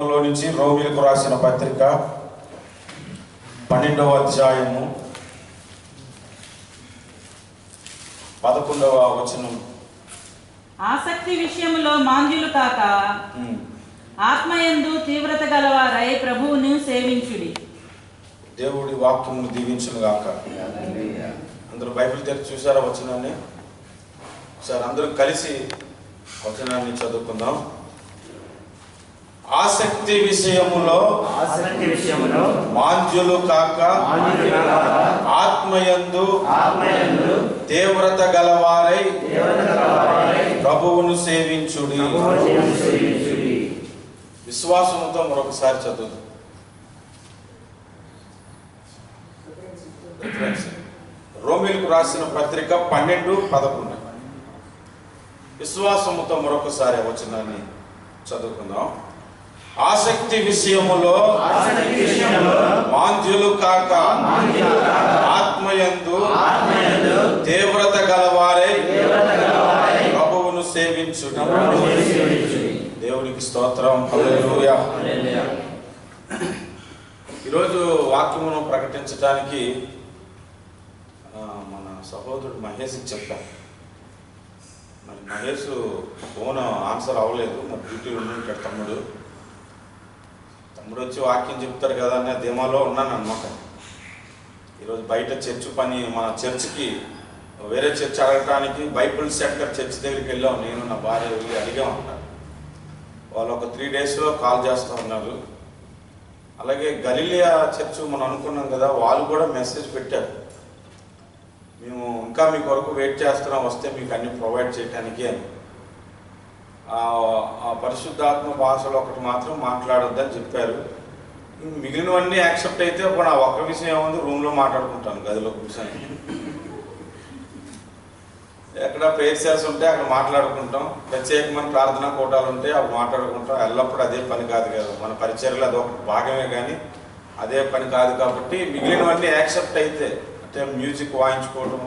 లో నుంచి రోమిలకు రాసిన పత్రిక 12వ అధ్యాయము 11వ వచనం. ఆసక్తి విషయములో మాంద్యులు కాక ఆత్మయందు తీవ్రత గలవారై ప్రభువును సేవించుడి. దేవుడి వాక్యమును దీవించును గాక. అందరూ బైబిల్ తెరిచి చూసారా వచనాన్ని? సార్ అందరూ కలిసి వచనాన్ని చదువుకుందాం. ఆసక్తి విషయములో మాంద్యులు కాక ఆత్మయందు తీవ్రత గలవారై ప్రభువును సేవించుడి. విశ్వాసంతో మరొకసారి చదువు. రోమిలకు రాసిన పత్రిక 12:11. విశ్వాసముతో మరొకసారి వచనాన్ని చదువుకుందాం. ఆసక్తి విషయములో మాంద్యులు కాక ఆత్మయందు తీవ్రత గలవారై ప్రభువును సేవించుడి. దేవునికి స్తోత్రం. హల్లెలూయా. ఈరోజు వాక్యమును ప్రకటించడానికి మన సహోదరుడు మహేష్కి చెప్పాను. మరి మహేష్ ఫోన్ ఆన్సర్ అవ్వలేదు. మరి డ్యూటీలో ఉంటాడు తమ్ముడు వచ్చి వాక్యం చెప్తారు కదా అనే ధీమాలో ఉన్నాను అన్నమాట. ఈరోజు బయట చర్చ్ పని, మన చర్చ్కి వేరే చర్చ్ అడగటానికి బైబిల్ సెంటర్ చర్చ్ దగ్గరికి వెళ్ళాం. నేను నా భార్య వెళ్ళి అడిగాం అన్నారు. వాళ్ళు ఒక 3 డేస్లో కాల్ చేస్తూ ఉన్నారు. అలాగే గలిలియా చర్చ్ మనం అనుకున్నాం కదా, వాళ్ళు కూడా మెసేజ్ పెట్టారు. మేము ఇంకా మీ కొరకు వెయిట్ చేస్తున్నాం, వస్తే మీకు అన్ని ప్రొవైడ్ చేయడానికి అని. ఆ పరిశుద్ధాత్మ భాషలో ఒకటి మాత్రం మాట్లాడొద్దని చెప్పారు. మిగిలినవన్నీ యాక్సెప్ట్ అయితే ఇప్పుడు ఆ ఒక్క విషయం ఏముంది, రూమ్లో మాట్లాడుకుంటాను, గదిలో కూర్చొని. ఎక్కడ ప్రేయర్ సెల్స్ ఉంటే అక్కడ మాట్లాడుకుంటాం, ప్రత్యేకమైన ప్రార్థనా కూటాలు ఉంటే అప్పుడు మాట్లాడుకుంటాం. ఎల్లప్పుడూ అదే పని కాదు కదా, మన పరిచర్యలో అదొక భాగమే, కానీ అదే పని కాదు. కాబట్టి మిగిలినవన్నీ యాక్సెప్ట్ అయితే, అంటే మ్యూజిక్ వాయించుకోవడం,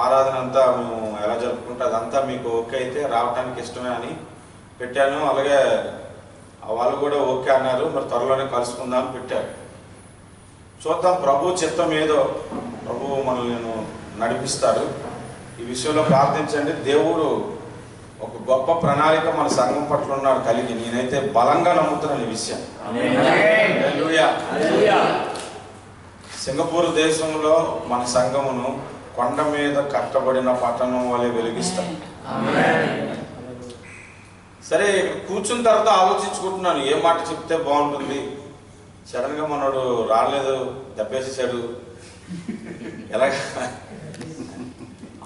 ఆరాధన అంతా మేము ఎలా జరుపుకుంటే అదంతా మీకు ఓకే అయితే రావడానికి ఇష్టమే అని పెట్టాను. అలాగే వాళ్ళు కూడా ఓకే అన్నారు. మరి త్వరలోనే కలుసుకుందాం అని పెట్టారు. చూద్దాం ప్రభు చిత్తం ఏదో, ప్రభు మనల్ని నడిపిస్తారు. ఈ విషయంలో ప్రార్థించండి. దేవుడు ఒక గొప్ప ప్రణాళిక మన సంఘం పట్ల ఉన్నాడు కలిగి. నేనైతే బలంగా నమ్ముతున్నాను ఈ విషయం. సింగపూర్ దేశంలో మన సంఘమును కొండ మీద కట్టబడిన పట్టణం వలె వెలిగిస్తాం. సరే, కూర్చున్న తర్వాత ఆలోచించుకుంటున్నాను ఏ మాట చెప్తే బాగుంటుంది. సడన్గా మనోడు రాలేదు, దెబ్బేసేసాడు, ఎలాగా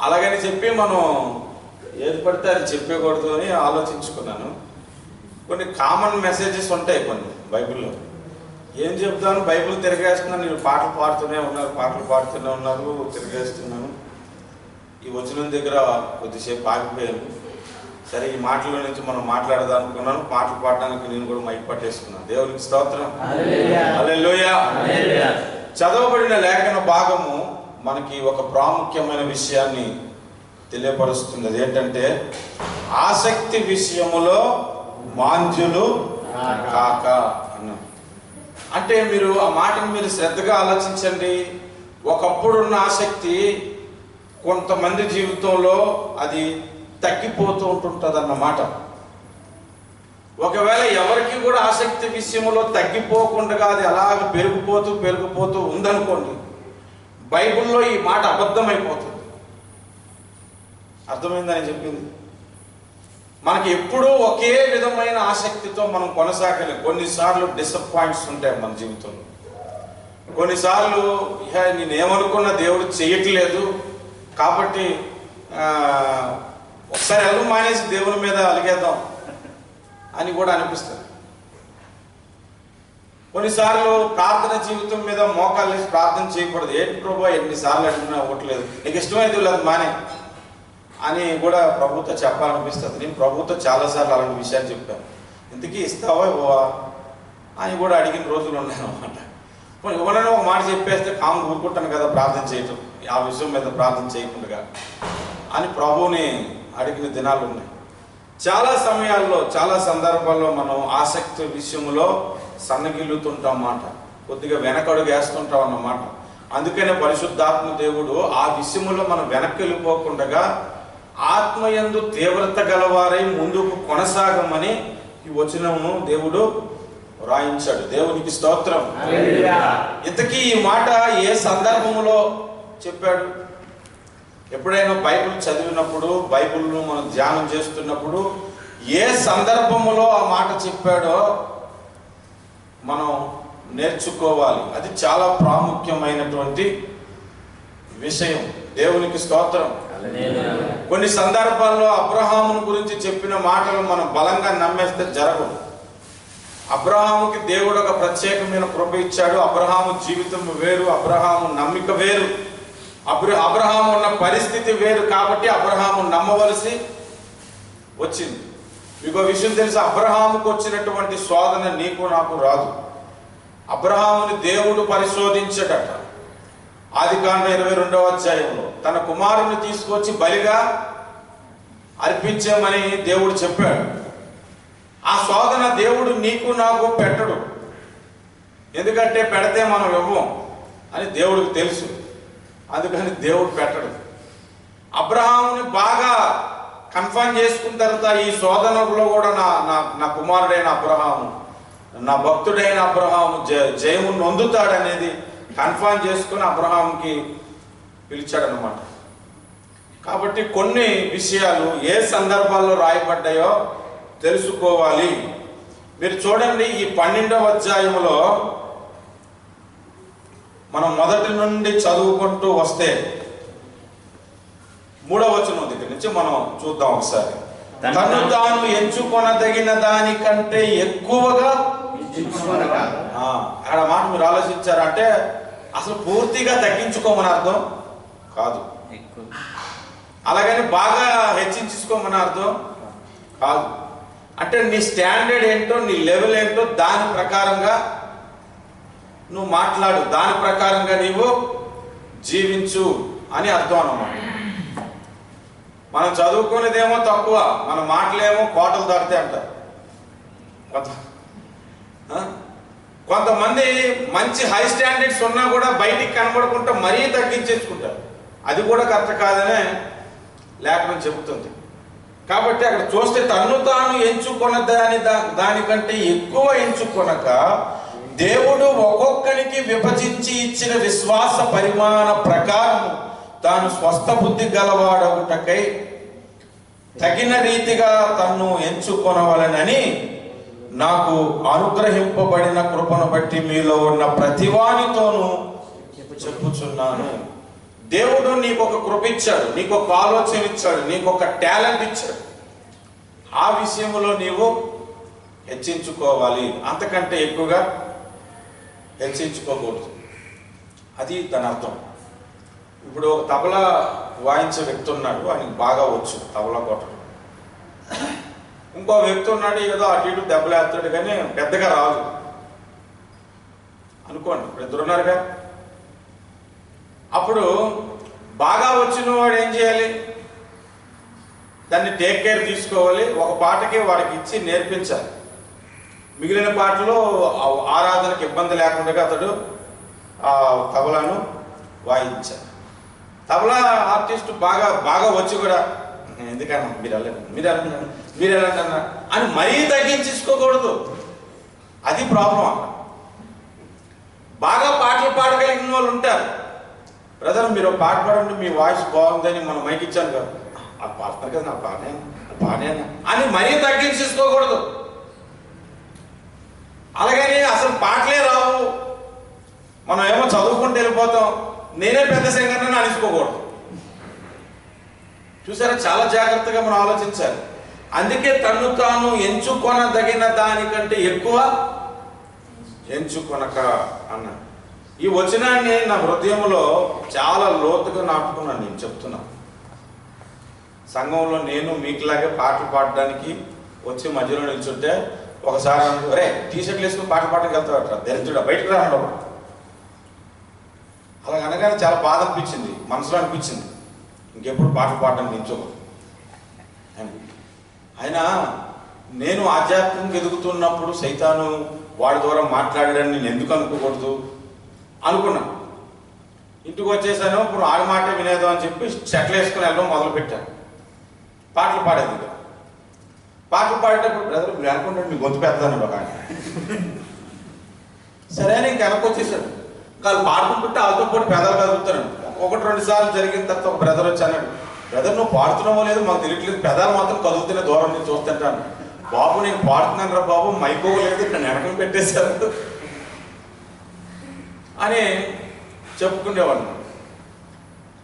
అలాగని చెప్పి మనం ఏది పడితే అది చెప్పకూడదు అని ఆలోచించుకున్నాను. కొన్ని కామన్ మెసేజెస్ ఉంటాయి కొన్ని బైబిల్లో. ఏం చెప్తాను, బైబిల్ తిరిగేస్తున్నాను. నేను పాటలు పాడుతూనే ఉన్నారు, తిరిగేస్తున్నాను. ఈ వచనం దగ్గర కొద్దిసేపు ఆగిపోయాను. సరే, ఈ మాటల నుంచి మనం మాట్లాడదాం అనుకున్నాను. పాటలు పాడడానికి నేను కూడా మైక్ పట్టేసుకున్నాను. దేవునికి స్తోత్రం. హల్లెలూయా. చదవబడిన లేఖన భాగము మనకి ఒక ప్రాముఖ్యమైన విషయాన్ని తెలియపరుస్తుంది. అదేంటంటే ఆసక్తి విషయములో మాంద్యులు కాక అన్నాం. అంటే మీరు ఆ మాటను మీరు శ్రద్ధగా ఆలోచించండి. ఒకప్పుడున్న ఆసక్తి కొంతమంది జీవితంలో అది తగ్గిపోతూ ఉంటుంటుంది అన్నమాట. ఒకవేళ ఎవరికి కూడా ఆసక్తి విషయంలో తగ్గిపోకుండా అది అలాగ పెరిగిపోతూ ఉందనుకోండి, బైబిల్లో ఈ మాట అబద్ధమైపోతుంది. అర్థమైందని చెప్పింది. మనకి ఎప్పుడూ ఒకే విధమైన ఆసక్తితో మనం కొనసాగలేం. కొన్నిసార్లు డిసప్పాయింట్స్ ఉంటాయి మన జీవితంలో. కొన్నిసార్లు నేనేమనుకున్న దేవుడు చేయట్లేదు కాబట్టి ఒకసారి ఎల్లు మానేసి దేవుని మీద అలిగేద్దాం అని కూడా అనిపిస్తుంది. కొన్నిసార్లు ప్రార్థన జీవితం మీద మోకాళ్ళు వేసి ప్రార్థన చేయకూడదు. ఏంటి ప్రభు ఎన్నిసార్లు అడిగినా అవ్వట్లేదు, నీకు ఇష్టమైనది లేదు మానే అని కూడా ప్రభుత్వం చెప్పాలనిపిస్తుంది. నేను ప్రభుత్వం చాలాసార్లు అలాంటి విషయాలు చెప్పాను. ఇంతకీ ఇస్తావా ఇవ్వవా అని కూడా అడిగిన రోజులు ఉన్నాయి అన్నమాట. ఇవ్వనని ఒక మాట చెప్పేస్తే కాము ఊరుకుంటాను కదా ప్రార్థన చేయటం, ఆ విషయం మీద ప్రార్థన చేయకుండా అని ప్రభువుని అడిగిన దినాలు ఉన్నాయి. చాలా సమయాల్లో చాలా సందర్భాల్లో మనం ఆసక్తి విషయంలో సన్నగిల్లుతుంటాం మాట, కొద్దిగా వెనకడుగు వేస్తుంటాం అన్నమాట. అందుకనే పరిశుద్ధాత్మ దేవుడు ఆ విషయంలో మనం వెనక్కి వెళ్ళిపోకుండా ఆత్మయందు తీవ్రత గలవారై ముందుకు కొనసాగమని ఈ వచనమును దేవుడు రాయించాడు. దేవునికి స్తోత్రం. ఇంతకీ ఈ మాట ఏ సందర్భంలో చెప్పాడు? ఎప్పుడైనా బైబిల్ చదివినప్పుడు, బైబిల్ను మనం ధ్యానం చేస్తున్నప్పుడు ఏ సందర్భంలో ఆ మాట చెప్పాడో మనం నేర్చుకోవాలి. అది చాలా ప్రాముఖ్యమైనటువంటి విషయం. దేవునికి స్తోత్రం. కొన్ని సందర్భాల్లో అబ్రహామును గురించి చెప్పిన మాటలు మనం బలంగా నమ్మేస్తే జరగవు. అబ్రహాముకి దేవుడు ఒక ప్రత్యేకమైన కృప ఇచ్చాడు. అబ్రహాము జీవితం వేరు, అబ్రహాము నమ్మిక వేరు, అబ్రహాము ఉన్న పరిస్థితి వేరు. కాబట్టి అబ్రహాము నమ్మవలసి వచ్చింది. మీకు విషయం తెలుసు, అబ్రహాముకు వచ్చినటువంటి శోధన నీకు నాకు రాదు. అబ్రహాముని దేవుడు పరిశోధించాడట. ఆదికాండ 22వ అధ్యాయంలో తన కుమారుని తీసుకొచ్చి బలిగా అర్పించామని దేవుడు చెప్పాడు. ఆ శోధన దేవుడు నీకు నాకు పెట్టడు. ఎందుకంటే పెడితే మనం ఇవ్వం అని దేవుడికి తెలుసు. అందుకని దేవుడు పెట్టడు. అబ్రహాముని బాగా కన్ఫర్మ్ చేసుకున్న తర్వాత ఈ శోధనలో కూడా నా కుమారుడైన అబ్రహాము, నా భక్తుడైన అబ్రహాము జయము నొందుతాడనేది కన్ఫర్మ్ చేసుకుని అబ్రహాంకి పిలిచాడనమాట. కాబట్టి కొన్ని విషయాలు ఏ సందర్భాల్లో రాయబడ్డాయో తెలుసుకోవాలి. మీరు చూడండి, ఈ 12వ అధ్యాయంలో మనం మొదటి నుండి చదువుకుంటూ వస్తే 3వ వచనం దగ్గర నుంచి మనం చూద్దాం ఒకసారి. తను తాను ఎంచుకొనదగిన దానికంటే ఎక్కువగా అక్కడ మాట మీరు ఆలోచించారంటే అసలు పూర్తిగా తగ్గించుకోమని అర్థం కాదు. అలాగని బాగా హెచ్చించుకోమని అర్థం కాదు. అంటే నీ స్టాండర్డ్ ఏంటో, నీ లెవెల్ ఏంటో దాని ప్రకారంగా నువ్వు మాట్లాడు, దాని ప్రకారంగా నీవు జీవించు అని అర్థం అన్నమాట. మనం చదువుకునేదేమో తక్కువ, మన మాటలేమో కోటలు దాటితే అంటారు. కొంతమంది మంచి హై స్టాండర్డ్స్ ఉన్నా కూడా బయటికి కనబడకుండా మరీ తగ్గించేసుకుంటారు. అది కూడా కరెక్ట్ కాదనే లేఖనం చెబుతుంది. కాబట్టి అక్కడ చూస్తే తన్ను తాను ఎంచుకున్న దానికంటే ఎక్కువ ఎంచుకొనక దేవుడు ఒక్కొక్కరికి విభజించి ఇచ్చిన విశ్వాస పరిమాణ ప్రకారం తాను స్వస్థ బుద్ధి గలవాడొకటకై తగిన రీతిగా తన్ను ఎంచుకొనవలనని నాకు అనుగ్రహింపబడిన కృపను బట్టి మీలో ఉన్న ప్రతివానితోనూ చెప్పుచున్నాను. దేవుడు నీకు ఒక కృప ఇచ్చాడు, నీకు ఒక ఆలోచన ఇచ్చాడు, నీకు ఒక టాలెంట్ ఇచ్చాడు. ఆ విషయంలో నీవు హెచ్చించుకోవాలి, అంతకంటే ఎక్కువగా హెచ్చించుకోకూడదు. అది దాని అర్థం. ఇప్పుడు ఒక తబలా వాయించే వ్యక్తి ఉన్నాడు, ఆయనకు బాగా వచ్చు తబలా కొట్టడం. ఇంకో వ్యక్తి ఉన్నాడు, ఏదో అటు ఇటు దెబ్బలేస్తాడు కానీ పెద్దగా రాదు అనుకోండి. ఇప్పుడు ఇద్దరున్నారుగా. అప్పుడు బాగా వచ్చిన వాడు ఏం చేయాలి? దాన్ని టేక్ కేర్ తీసుకోవాలి. ఒక పాటకి వాడికి ఇచ్చి నేర్పించాలి. మిగిలిన పాటలు ఆరాధనకు ఇబ్బంది లేకుండా అతడు ఆ తబలాను వాయించాలి. తబలా ఆర్టిస్ట్ బాగా బాగా వచ్చి కూడా ఎందుకన్నా మీరు ఎలాంటన్నా అని మరీ తగ్గించుకోకూడదు. అది ప్రాబ్లం. బాగా పాటలు పాడగలిగిన వాళ్ళు ఉంటారు. బ్రదర్ మీరు పాట పాడండి, మీ వాయిస్ బాగుందని మనం మైక్ ఇచ్చాను కదా, అది పాడుతున్నారు కదా, నా బాగానే అని మరీ తగ్గించుకోకూడదు. అలాగని అసలు పాటలే రావు, మనం ఏమో చదువుకుంటూ వెళ్ళిపోతాం, నేనే పెద్ద సింగర్ని అనిసుకోకూడదు. చూసారా, చాలా జాగ్రత్తగా మనం ఆలోచించాలి. అందుకే తన్ను తాను ఎంచుకొనదగిన దానికంటే ఎక్కువ ఎంచుకొనక అన్నాడు. ఈ వచనాన్ని నా హృదయంలో చాలా లోతుగా నాటుకున్నాను. నేను చెప్తున్నా, సంఘంలో నేను మీకులాగే పాటలు పాడడానికి వచ్చి మధ్యలో నిల్చుంటే ఒకసారి అరే టీషర్ట్లు వేసుకుని పాటలు పాడడానికి వెళ్తాడట, దరిద్రుడా బయటకు రాను. అలా అనగానే చాలా బాధ అనిపించింది, మనసులో అనిపించింది, ఇంకెప్పుడు పాటలు పాడడానికి నిల్చోకూడదు. ఆయన నేను ఆధ్యాత్మికంగా ఎదుగుతున్నప్పుడు సైతాను వాడి ద్వారా మాట్లాడాడని నేను ఎందుకు అనుకోకూడదు అనుకున్నాను. ఇంటికి వచ్చేసాను, ఇప్పుడు ఆడి మాట వినేదో అని చెప్పి చెట్లు వేసుకుని వెళ్ళడం మొదలుపెట్టాను. పాటలు పాడేది. పాటలు పాడేటప్పుడు బ్రదర్ మీరు అనుకుంటాడు మీ గొంతు పెడతాను ఒక ఆయన. సరే అని ఇంక వెనక్కి వచ్చేసాడు. ఇంకా వాళ్ళు పాడుకుంటుంటే వాళ్ళతో పాటు పెదాలు కదులుతాను. 1-2 సార్లు జరిగిన తర్వాత ఒక బ్రదర్ వచ్చి అన్నాడు, బ్రదర్ నువ్వు పాడుతున్నావో లేదు మాకు తెలియట్లేదు, పెదాలు మాత్రం కదులుతూనే దూరం నుంచి చూస్తుంటాను. బాబు నేను పాడుతున్నాను రా బాబు, మైకోలేదు ఇక్కడ వెనకం పెట్టేశారు అని చెప్పుకునేవాళ్ళు.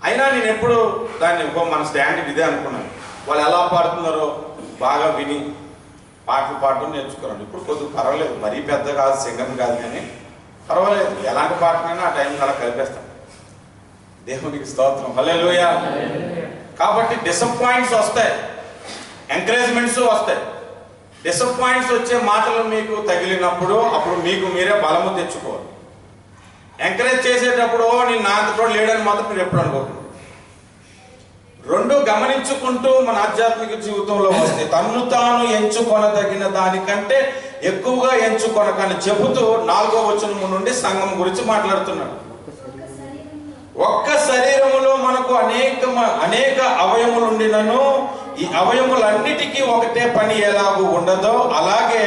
అయినా నేను ఎప్పుడు దాన్ని మన స్టాండ్ ఇదే అనుకున్నాను. వాళ్ళు ఎలా పాడుతున్నారో బాగా విని పాటలు పాడటం నేర్చుకున్నాను. ఇప్పుడు కొద్దిగా పర్వాలేదు, మరీ పెద్ద కాదు, సింగర్ కాదు, కానీ పర్వాలేదు, ఎలాంటి పాటనైనా ఆ టైంకి అలా కలిపేస్తాను. దేవునికి స్తోత్రం, హల్లెలూయా. కాబట్టి డిసప్పాయింట్స్ వస్తాయి, ఎంకరేజ్మెంట్స్ వస్తాయి. డిసప్పాయింట్స్ వచ్చే మాటలు మీకు తగిలినప్పుడు అప్పుడు మీకు మీరే బలము తెచ్చుకోవాలి. ఎంకరేజ్ చేసేటప్పుడు నేను నా అంతటో లేడని మాత్రం మీరు ఎప్పుడు అనుకోకండి. రెండు గమనించుకుంటూ మన ఆధ్యాత్మిక జీవితంలో వస్తే తన్ను తాను ఎంచుకొనదగిన దానికంటే ఎక్కువగా ఎంచుకొనకని చెబుతూ 4వ వచనం నుండి సంఘం గురించి మాట్లాడుతున్నాడు. ఒక్క శరీరములో మనకు అనేక అవయములు ఉండినను ఈ అవయములన్నిటికీ ఒకటే పని ఎలాగూ ఉండదో అలాగే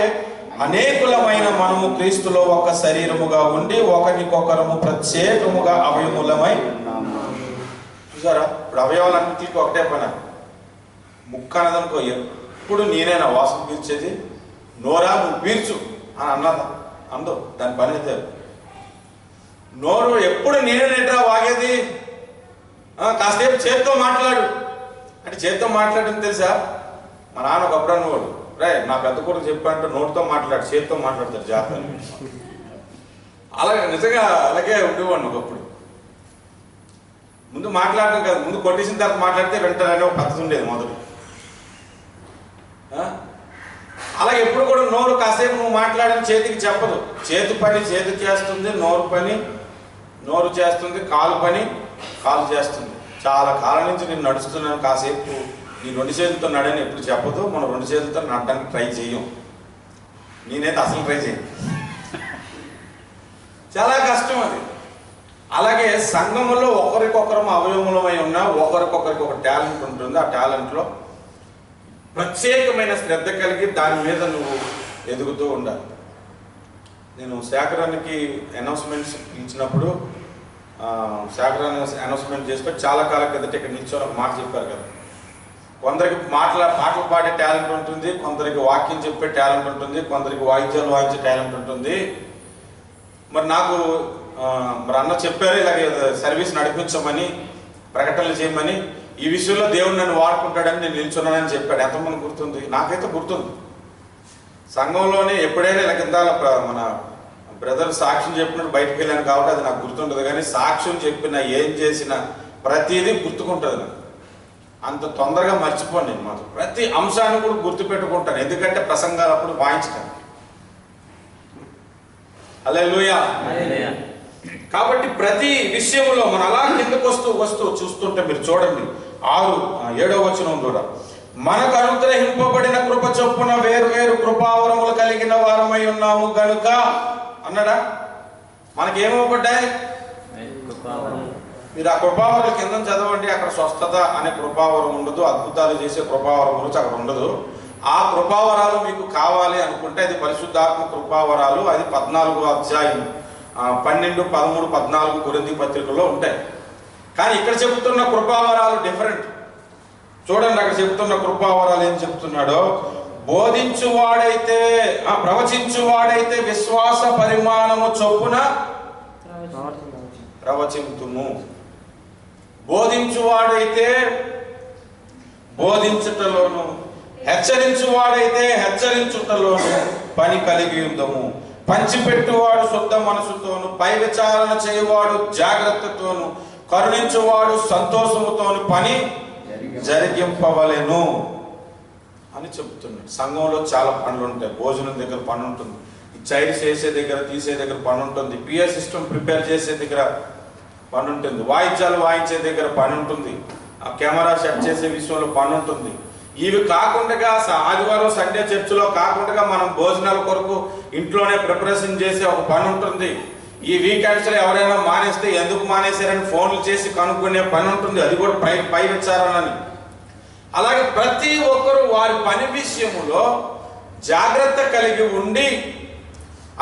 అనేకులమైన మనము క్రీస్తులో ఒక శరీరముగా ఉండి ఒకరికొకరము ప్రత్యేకముగా అవయములమై ఉన్నాము. చూసారా, ఇప్పుడు అవయవాలన్నిటికీ ఒకటే పని. ముక్క అన్నదనుకో, ఎప్పుడు నేనైనా వాసన పీల్చేది, నోరా నువ్వు పీల్చు అని అన్నదా అందో, దాని పని అయితే. నోరు ఎప్పుడు నేనేనేట్రా వాగేది, కాసేపు చేత్తో మాట్లాడు అంటే చేత్తో మాట్లాడడం తెలుసా? మా నాన్న ఒకప్పుడు అన్నవాడు, రే నా పెద్ద కొడుకు చెప్పాలంటే నోటితో మాట్లాడు, చేతితో మాట్లాడతాడు జాగ్రత్త. అలాగే నిజంగా అలాగే ఉండేవాడిని ఒకప్పుడు. ముందు మాట్లాడడం కాదు, ముందు కొట్టేసిన తర్వాత మాట్లాడితే వెంటనే ఒక పద్ధతి ఉండేది మొదలు. అలాగే ఎప్పుడు కూడా నోరు కాసేపు నువ్వు మాట్లాడిన చేతికి చెప్పదు. చేతి పని చేతి చేస్తుంది, నోరు పని నోరు చేస్తుంది, కాలు పని కాలు చేస్తుంది. చాలా కాలం నుంచి నేను నడుస్తున్నాను, కాసేపు నీ 2 చేతులతో నడని ఎప్పుడు చెప్పదు. మనం 2 చేతులతో నడడానికి ట్రై చేయం. నేనైతే అసలు ట్రై చేయను, చాలా కష్టం అది. అలాగే సంఘములో ఒకరికొకరు అవయవములమై ఉన్నా ఒకరికొకరికి ఒక టాలెంట్ ఉంటుంది. ఆ టాలెంట్లో ప్రత్యేకమైన శ్రద్ధ కలిగి దాని మీద నువ్వు ఎదుగుతూ ఉండాలి. నేను సేకరణకి అనౌన్స్మెంట్స్ ఇచ్చినప్పుడు సేకరణ అనౌన్స్మెంట్ చేసుకొని చాలా కాలం కిందట ఇక్కడ నిల్చొని ఒక మాట చెప్పారు కదా, కొందరికి పాటలు పాడే టాలెంట్ ఉంటుంది, కొందరికి వాక్యం చెప్పే టాలెంట్ ఉంటుంది, కొందరికి వాయిద్యాలు వాయించే టాలెంట్ ఉంటుంది. మరి నాకు మరి అన్న చెప్పారు ఇలాగే సర్వీస్ నడిపించమని, ప్రకటనలు చేయమని, ఈ విషయంలో దేవుడు నన్ను వాడుకుంటాడని నేను నిల్చున్నానని చెప్పాడు. ఎంతమంది గుర్తుంది? నాకైతే గుర్తుంది. సంఘంలోనే ఎప్పుడైనా ఇలా కింద మన బ్రదర్ సాక్ష్యం చెప్పినట్టు బయటకు వెళ్ళాను కాబట్టి అది నాకు గుర్తుంటుంది, కానీ సాక్ష్యం చెప్పిన ఏం చేసినా ప్రతిదీ గుర్తుకుంటుంది నాకు. అంత తొందరగా మర్చిపోను నేను. మాత్రం ప్రతి అంశాన్ని కూడా గుర్తుపెట్టుకుంటాను, ఎందుకంటే ప్రసంగాలు అప్పుడు వాయించటాను. హల్లెలూయా. కాబట్టి ప్రతి విషయంలో మనం అలా కిందకు వస్తూ చూస్తుంటే మీరు చూడండి 7వ వచనం కూడా, మనకు అనుగ్రహింపబడిన కృప చొప్పున వేరు వేరు కృపావరములు కలిగిన వారమై ఉన్నాము గనుక అన్నాడా. మనకేమవబడ్డాయి? మీరు ఆ కృపావరం కింద చదవండి, అక్కడ స్వస్థత అనే కృపావరం ఉండదు, అద్భుతాలు చేసే కృపావరం గురించి అక్కడ ఉండదు. ఆ కృపావరాలు మీకు కావాలి అనుకుంటే అది పరిశుద్ధాత్మ కృపావరాలు, అది 14వ అధ్యాయం 12, 13, 14 కొరింథీ పత్రికలో ఉంటాయి. కానీ ఇక్కడ చెబుతున్న కృపావరాలు డిఫరెంట్. చూడండి, అక్కడ చెబుతున్న కృపావరాలు ఏం చెప్తున్నాడో, ప్రవచించువాడైతే విశ్వాస పరిమాణము చొప్పున ప్రవచింతుము, బోధించువాడైతే బోధించుటలోను, హెచ్చరించువాడైతే హెచ్చరించుటలోను పని కలిగి ఉందము, పంచిపెట్టువాడు శుద్ధ మనసుతోను, పై విచారణ చేయవాడు జాగ్రత్తతోను, కరుణించువాడు సంతోషముతోను పని జరిగింపవలెను అని చెప్తున్నాడు. సంఘంలో చాలా పనులు ఉంటాయి. భోజనం దగ్గర పని ఉంటుంది, చైర్స్ వేసే దగ్గర తీసే దగ్గర పని ఉంటుంది, పియర్ సిస్టమ్ ప్రిపేర్ చేసే దగ్గర పని ఉంటుంది, వాయిద్యాలు వాయించే దగ్గర పని ఉంటుంది, ఆ కెమెరా సెట్ చేసే విషయంలో పని ఉంటుంది. ఇవి కాకుండా ఆదివారం సండే చర్చిలో కాకుండా మనం భోజనాల కొరకు ఇంట్లోనే ప్రిపరేషన్ చేసే ఒక పని ఉంటుంది. ఈ వీకెండ్స్లో ఎవరైనా మానేస్తే ఎందుకు మానేశారని ఫోన్లు చేసి కనుక్కునే పని ఉంటుంది. అది కూడా పై విచారణని. అలాగే ప్రతి ఒక్కరూ వారి పని విషయంలో జాగ్రత్త కలిగి ఉండి,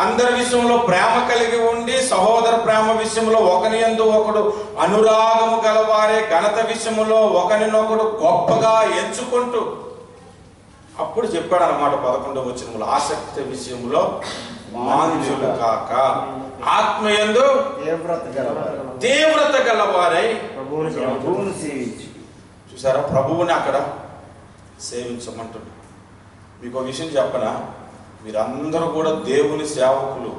అందరి విషయంలో ప్రేమ కలిగి ఉండి, సహోదర ప్రేమ విషయంలో ఒకని యందు ఒకడు అనురాగము గలవారే, ఘనత విషయంలో ఒకరినొకడు గొప్పగా ఎంచుకుంటూ, అప్పుడు చెప్పాడు అన్నమాట 11వ వచనంలో, ఆసక్తి విషయంలో మాంద్యులు కాక ఆత్మయందు తీవ్రత గలవారై ప్రభువును సేవించు. చూసారా, ప్రభువుని అక్కడ సేవించమంటున్నాడు. మీకు ఒక విషయం చెప్పనా, మీరందరూ కూడా దేవుని సేవకులు.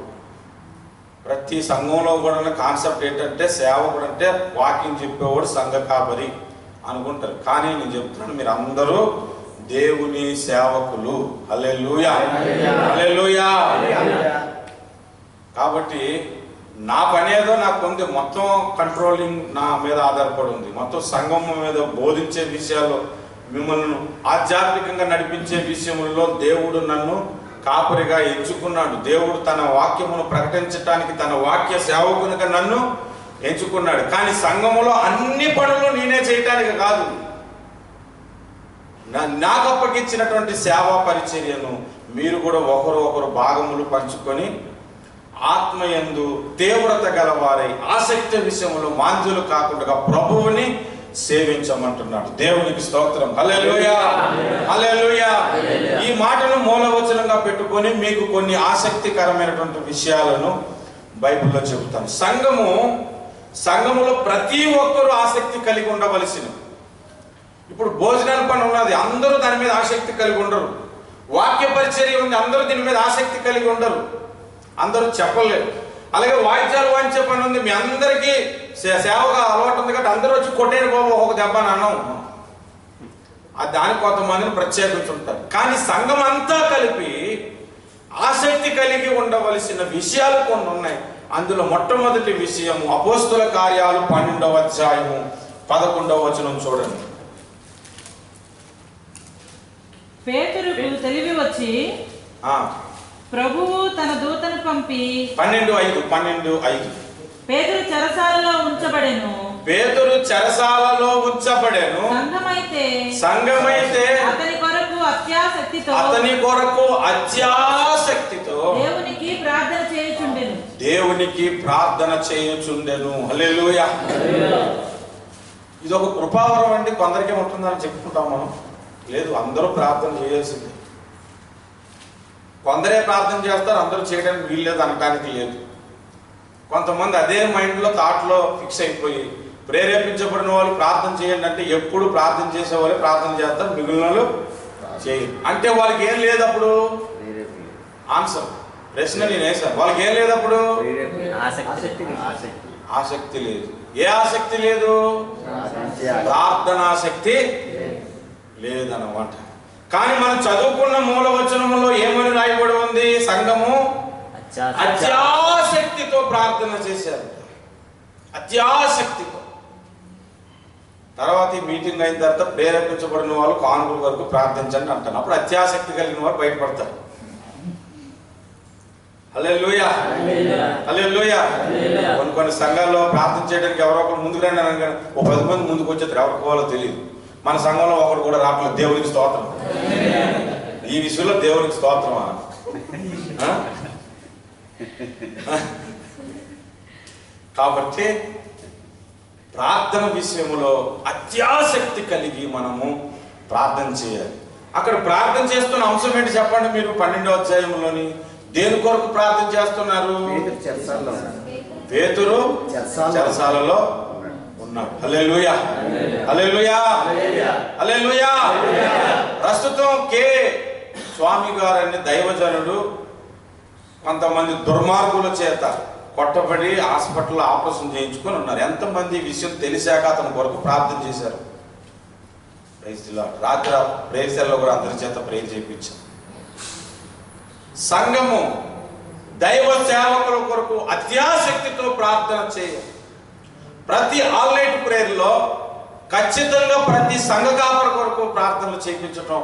ప్రతి సంఘంలో కూడా కాన్సెప్ట్ ఏంటంటే సేవకుడు అంటే వాక్యం చెప్పేవాడు సంఘ కాపరి అనుకుంటారు. కానీ నేను చెప్తున్నాను, మీరు అందరూ దేవుని సేవకులు. హల్లెలూయా, హల్లెలూయా. కాబట్టి నా పని ఏదో నాకు ఉంది, మొత్తం కంట్రోలింగ్ నా మీద ఆధారపడి ఉంది. మొత్తం సంఘం మీద బోధించే విషయాలు, మిమ్మల్ని ఆధ్యాత్మికంగా నడిపించే విషయంలో దేవుడు నన్ను కాపరిగా ఎంచుకున్నాడు. దేవుడు తన వాక్యమును ప్రకటించడానికి, తన వాక్య సేవకునిగా నన్ను ఎంచుకున్నాడు. కానీ సంఘములో అన్ని పనులు నేనే చేయటానికి కాదు, నాకు అప్పగించినటువంటి సేవా పరిచర్యను మీరు కూడా ఒకరు భాగములు పంచుకొని ఆత్మయందు తీవ్రత గలవారై ఆసక్తి విషయంలో మాంద్యులు కాకుండా ప్రభువుని సేవించమంటున్నాడు. దేవునికి స్తోత్రం. హల్లెలూయా, హల్లెలూయా. ఈ మాటను మూలవచనంగా పెట్టుకొని మీకు కొన్ని ఆసక్తికరమైనటువంటి విషయాలను బైబిల్లో చెబుతాను. సంఘములో ప్రతి ఒక్కరూ ఆసక్తి కలిగి ఉండవలసిన. ఇప్పుడు భోజనాల పని ఉన్నది, అందరూ దాని మీద ఆసక్తి కలిగి ఉండరు. వాక్య పరిచర్య ఉంది, అందరూ దీని మీద ఆసక్తి కలిగి ఉండరు, అందరూ చెప్పలేరు. అలాగే వాయిద్యాలు వాయించే పని ఉంది, మీ అందరికీ సేవగా అలవాటు ఉంది కాబట్టి అందరూ వచ్చి కొట్టేని బాబు ఒక దెబ్బ అని అన్నాం. దానికి కొంతమందిని ప్రత్యేకించుంటారు. కానీ సంఘం అంతా కలిపి ఆసక్తి కలిగి ఉండవలసిన విషయాలు కొన్ని ఉన్నాయి. అందులో మొట్టమొదటి విషయము అపోస్తుల కార్యాలు 12వ అధ్యాయము 11వ వచనం చూడండి. పేతురుకు తెలివి వచ్చి ప్రభువు తన దూతను పంపి 12:5 పేతురు చెరసాలలో ఉంచబడెను. సంఘమైతే అతని కొరకు అత్యాసక్తితో దేవునికి ప్రార్థన చేయుచుండెను. హల్లెలూయా. ఇది ఒక కృపావరం అండి. కొందరికే ఉంటుందని చెప్పుకుంటాం మనం. లేదు, అందరూ ప్రార్థన చేయాల్సిందే. కొందరే ప్రార్థన చేస్తారు, అందరూ చేయడానికి వీల్లేదు అనడానికి లేదు. కొంతమంది అదే మైండ్లో థాట్లో ఫిక్స్ అయిపోయి ప్రేరేపించబడిన వాళ్ళు ప్రార్థన చేయండి అంటే ఎప్పుడు ప్రార్థన చేసే వాళ్ళే ప్రార్థన చేస్తారు, మిగిలిన వాళ్ళు చేయరు. అంటే వాళ్ళకి ఏం లేదు అప్పుడు ఆన్సర్. ప్రశ్న నేను వేసాను, వాళ్ళకి ఏం లేదు అప్పుడు ఆసక్తి లేదు. ఏ ఆసక్తి లేదు? ప్రార్థనాసక్తి లేదన్నమాట. కానీ మనం చదువుకున్న మూలవచనములో ఏమని రాయబడి ఉంది? సంఘము అత్యాసక్తితో ప్రార్థన చేశారు, అత్యాసక్తితో. తర్వాత ఈ మీటింగ్ అయిన తర్వాత ప్రేరేపించబడిన వాళ్ళు కానుకల వరకు ప్రార్థించండి అంటాను. అప్పుడు అత్యాసక్తి కలిగిన వారు బయటపడతారు. హల్లెలూయా, హల్లెలూయా. కొన్ని సంఘాల్లో ప్రార్థన చేయడానికి ఎవరో ఒకరు ముందుకు రండి అనగా ఓ 10 మంది ముందుకు వచ్చేది, ఎవరికి పోవాలో తెలియదు. మన సంఘంలో ఒకరు కూడా రావట్లేదు. దేవునికి స్తోత్రం. ఈ విషయంలో దేవునికి స్తోత్రమా? కాబట్టి ప్రార్థన విషయంలో అత్యాసక్తి కలిగి మనము ప్రార్థన చేయాలి. అక్కడ ప్రార్థన చేస్తున్న అంశం ఏంటి చెప్పండి మీరు? 12వ అధ్యాయంలోని దేని కొరకు ప్రార్థన చేస్తున్నారు? పేతురు చెరసాలలో ఉన్నాడు. హల్లెలూయా, హల్లెలూయా, హల్లెలూయా. ప్రస్తుతం కే స్వామి గారని దైవజనుడు కొంతమంది దుర్మార్గుల చేత కొట్టబడి హాస్పిటల్లో ఆపరేషన్ చేయించుకొని ఉన్నారు. ఎంతమంది ఈ విషయం తెలిసాక అతని కొరకు ప్రార్థన చేశారు? రాత్రి ప్రేయర్లో కూడా అందరి చేత ప్రేయర్ చేయించారు. సంఘము దైవ సేవకుల కొరకు అత్యాసక్తితో ప్రార్థన చేయాలి. ప్రతి ఆల్ నైట్ ప్రేయర్లో ఖచ్చితంగా ప్రతి సంఘ కాపరి కొరకు ప్రార్థనలు చేయించటం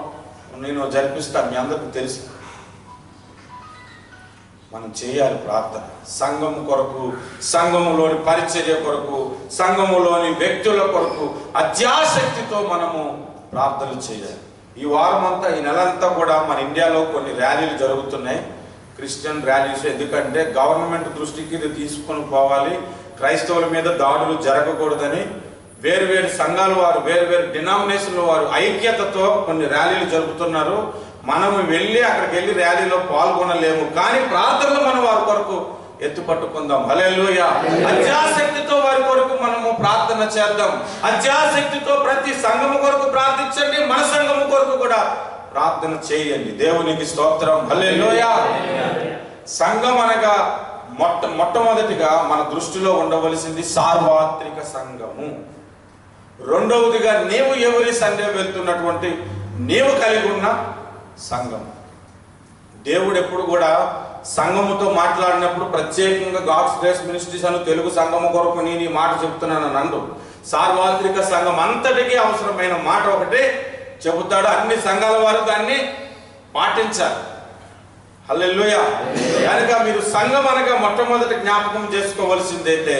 నేను జరిపిస్తాను. మీ అందరికీ తెలుసు. మనం చేయాలి ప్రార్థన. సంఘం కొరకు, సంఘములోని పరిచర్య కొరకు, సంఘములోని వ్యక్తుల కొరకు అత్యాసక్తితో మనము ప్రార్థనలు చేయాలి. ఈ వారం అంతా, ఈ నెలంతా కూడా మన ఇండియాలో కొన్ని ర్యాలీలు జరుగుతున్నాయి, క్రిస్టియన్ ర్యాలీస్. ఎందుకంటే గవర్నమెంట్ దృష్టికి ఇది తీసుకొని పోవాలి, క్రైస్తవుల మీద దాడులు జరగకూడదని వేరు సంఘాల వారు, వేరు డినామినేషన్ల వారు ఐక్యతతో కొన్ని ర్యాలీలు జరుపుతున్నారు. మనం అక్కడికి వెళ్ళి ర్యాలీలో పాల్గొనలేము, కానీ ప్రార్థనలు మనం వారి కొరకు ఎత్తుపట్టుకుందాం. హల్లెలూయా. అత్యాసక్తితో వారి కొరకు మనము ప్రార్థన చేద్దాం. అత్యాసక్తితో ప్రతి సంఘము కొరకు ప్రార్థించండి, మన సంఘము కొరకు కూడా ప్రార్థన చేయండి. దేవునికి స్తోత్రం. హల్లెలూయా. సంఘం అనగా మొట్టమొదటిగా మన దృష్టిలో ఉండవలసింది సార్వత్రిక సంఘము. రెండవదిగా నీవు ఎవరి సండే వెళ్తున్నటువంటి నీవు కలిగి ఉన్న సంఘం. దేవుడు ఎప్పుడు కూడా సంఘముతో మాట్లాడినప్పుడు ప్రత్యేకంగా గాడ్స్ గ్రేస్ మినిస్ట్రీస్ అని తెలుగు సంఘము కొరకు నేను ఈ మాట చెప్తున్నాను నందు. సార్వత్రిక సంఘం అంతటికీ అవసరమైన మాట ఒకటే చెబుతాడు. అన్ని సంఘాల వారు దాన్ని పాటించాలి. హల్లెలూయా. కనుక మీరు సంఘం అనగా మొట్టమొదటి జ్ఞాపకం చేసుకోవలసిందైతే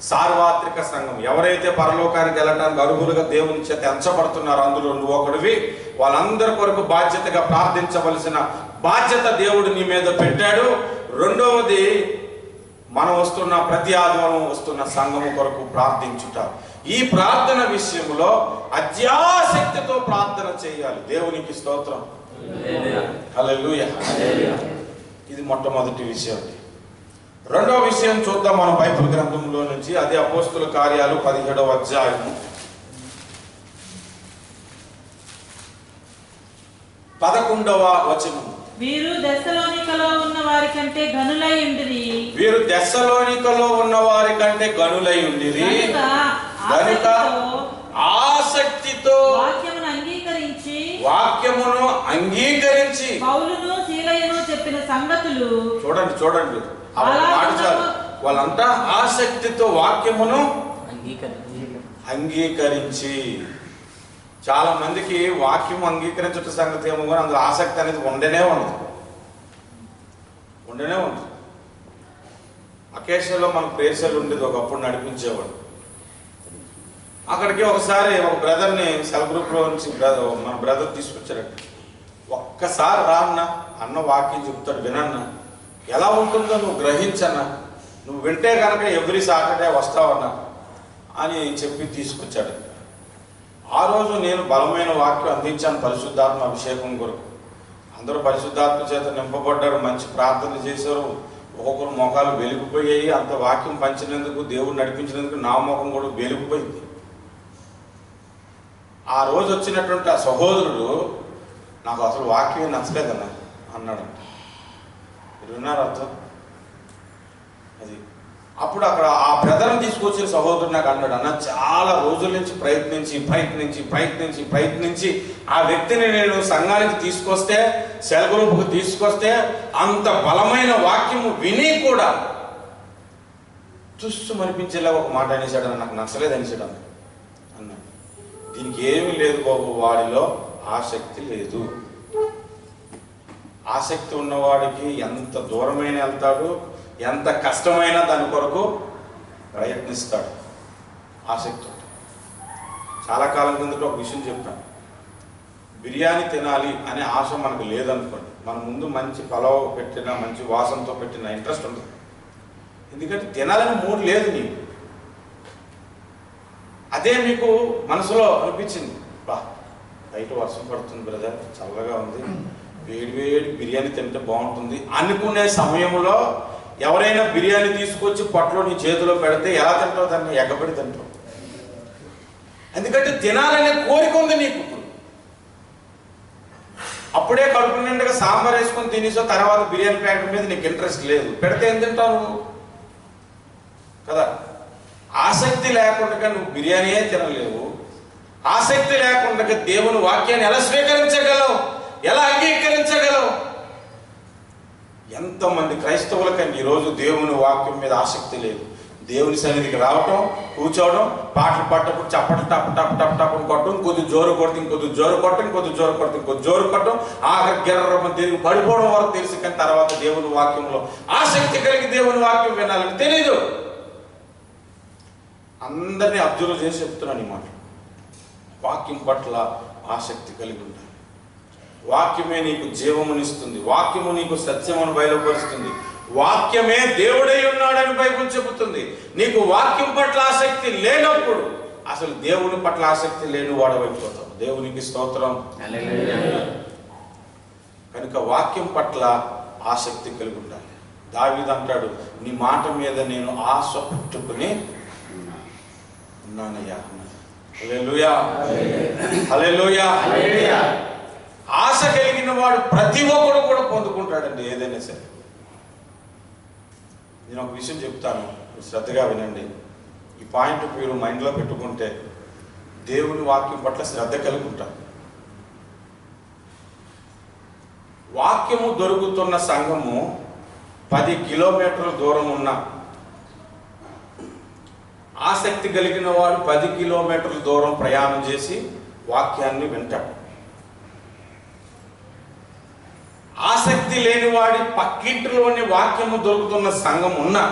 సార్వత్రిక సంఘం. ఎవరైతే పరలోకానికి వెళ్ళడానికి అర్హులుగా దేవుని చేత ఎంచబడుతున్నారో అందులో నువ్వు ఒకడివి. వాళ్ళందరి కొరకు బాధ్యతగా ప్రార్థించవలసిన బాధ్యత దేవుడు నీ మీద పెట్టాడు. రెండవది, మనం వస్తున్న ప్రతి ఆదివారం వస్తున్న సంఘము కొరకు ప్రార్థించుట. ఈ ప్రార్థన విషయంలో అత్యాసక్తితో ప్రార్థన చేయాలి. దేవునికి స్తోత్రం. హల్లెలూయా. ఇది మొట్టమొదటి విషయం. రెండవ విషయం చూద్దాం మనం బైబిల్ గ్రంథంలో నుంచి. అది అపోస్తుల కార్యాలు 17వ అధ్యాయము 11వ వచనం. వీరు దెస్సలోనికలో ఉన్న వారి కంటే గనులై ఉండిరి. వీరు దెస్సలోనికలో ఉన్న వారి కంటే గనులై ఉండిరి. కనుక ఆసక్తితో వాక్యమును అంగీకరించి పౌలును సీలయును చెప్పిన సంగతులు. చూడండి వాళ్ళంతా ఆసక్తితో వాక్యమును అంగీకరించి. చాలా మందికి వాక్యం అంగీకరించట సంగతి ఏమో, కానీ అందులో ఆసక్తి అనేది ఉండనే ఉండదు. అకేషన్లో మన ప్రేసలు ఉండేది, ఒకప్పుడు నడిపించేవాడు. అక్కడికి ఒకసారి ఒక బ్రదర్ని సెల్ గ్రూప్లో నుంచి మన బ్రదర్ తీసుకొచ్చారంట. ఒక్కసారి అన్న వాక్యం చెప్తాడు, వినన్నా, ఎలా ఉంటుందో నువ్వు గ్రహించన్నా, నువ్వు వింటే కనుక ఎవ్రీ సాటర్డే వస్తావన్నా అని చెప్పి తీసుకొచ్చాడు. ఆ రోజు నేను బలమైన వాక్యం అందించాను పరిశుద్ధాత్మ అభిషేకం కొరకు. అందరూ పరిశుద్ధాత్మ చేత నింపబడ్డారు, మంచి ప్రార్థనలు చేశారు, ఒక్కొక్కరు మొఖాలు వెలిగిపోయాయి. అంత వాక్యం పంచినందుకు, దేవుడు నడిపించినందుకు నా ముఖం కూడా వెలిగిపోయింది. ఆ రోజు వచ్చినటువంటి ఆ సహోదరుడు, నాకు అసలు వాక్యం నచ్చలేదన్నా అన్నాడంట. విన్నారు అర్థం అది. అప్పుడు అక్కడ ఆ బ్రదర్ని తీసుకొచ్చిన సహోదరుడు నాకు అన్నాడు, అన్న చాలా రోజుల నుంచి ప్రయత్నించి ఆ వ్యక్తిని నేను సంఘానికి తీసుకొస్తే, సెల్ గ్రూపుకు తీసుకొస్తే, అంత బలమైన వాక్యము విని కూడా తుస్సు మనిపించేలా ఒక మాట అనేసాడు. నాకు నచ్చలేదు అనేసాడు అన్నాడు. దీనికి ఏమీ లేదు బాబు, వాడిలో ఆసక్తి లేదు. ఆసక్తి ఉన్నవాడికి ఎంత దూరమైన వెళ్తాడు, ఎంత కష్టమైనా దాని కొరకు ప్రయత్నిస్తాడు. ఆసక్తి. చాలా కాలం కిందట ఒక విషయం చెప్పాను. బిర్యానీ తినాలి అనే ఆశ మనకు లేదనుకోండి, మన ముందు మంచి పలావ్ పెట్టిన, మంచి వాసనతో పెట్టిన ఇంట్రెస్ట్ ఉంటుంది. ఎందుకంటే తినాలని మూడు లేదు నీకు. అదే మీకు మనసులో అనిపించింది, బా బయట వర్షం పడుతుంది బ్రదర్, చల్లగా ఉంది, వేడి బిర్యానీ తింటే బాగుంటుంది అనుకునే సమయంలో ఎవరైనా బిర్యానీ తీసుకొచ్చి పొట్టలో నీ చేతిలో పెడితే ఎలా తింటావు? దాన్ని ఎగబడి తింటావు. ఎందుకంటే తినాలనే కోరిక ఉంది నీకు. అప్పుడే కడుపు నిండుగా సాంబార్ వేసుకొని తినేసో, తర్వాత బిర్యానీ ప్యాకెట్ మీద నీకు ఇంట్రెస్ట్ లేదు, పెడితే ఏం తింటావు కదా. ఆసక్తి లేకుండా నువ్వు బిర్యానీయే తినలేవు. ఆసక్తి లేకుండా దేవుని వాక్యాన్ని ఎలా స్వీకరించగలవు, ఎలా అంగీకరించగలవు? ఎంతమంది క్రైస్తవులకండి ఈరోజు దేవుని వాక్యం మీద ఆసక్తి లేదు. దేవుని సన్నిధికి రావటం, కూర్చోవడం, పాటలు పట్టప్పుడు చప్పట్లు టప్ టప్ టప్ టప్ కొట్టడం, కొద్ది జోరు కొడితే ఇంకొద్ది జోరు కొట్టడం, కొద్ది జోరు కొడితే ఇంకొద్ది జోరు కొట్టడం, ఆఖరి గిర్రమ్మ తిరిగి పడిపోవడం వరకు తెలుసు. కానీ తర్వాత దేవుని వాక్యంలో ఆసక్తి కలిగి దేవుని వాక్యం వినాలని తెలీదు. అందరినీ అబ్జర్వ్ చేసి చెప్తున్నాను ఈ మాట. వాక్యం పట్ల ఆసక్తి కలిగి ఉండాలి. వాక్యమే నీకు జీవమునిస్తుంది. వాక్యము నీకు సత్యమును బయలుపరుస్తుంది. వాక్యమే దేవుడై ఉన్నాడని బైబిల్ చెబుతుంది. నీకు వాక్యం పట్ల ఆసక్తి లేనప్పుడు అసలు దేవుని పట్ల ఆసక్తి లేని వాడవైపోతావు. దేవునికి స్తోత్రం. కనుక వాక్యం పట్ల ఆసక్తి కలిగి ఉండాలి. దావీదు అంటాడు, నీ మాట మీద నేను ఆశ పెట్టుకుని ఉన్నానయ్యా. హల్లెలూయా, హల్లెలూయా. ఆశ కలిగిన వాడు ప్రతి ఒక్కడు కూడా పొందుకుంటాడండి ఏదైనా సరే. నేను ఒక విషయం చెప్తాను, శ్రద్ధగా వినండి. ఈ పాయింట్ మీరు మైండ్లో పెట్టుకుంటే దేవుని వాక్యం పట్ల శ్రద్ధ కలిగి ఉంటారు. వాక్యము దొరుకుతున్న సంఘము 10 కిలోమీటర్ల దూరం ఉన్న ఆసక్తి కలిగిన వాడు 10 కిలోమీటర్ల దూరం ప్రయాణం చేసి వాక్యాన్ని వింటాడు. ఆసక్తి లేని వాడి పక్కింటిలోని వాక్యము దొరుకుతున్న సంఘం ఉన్నా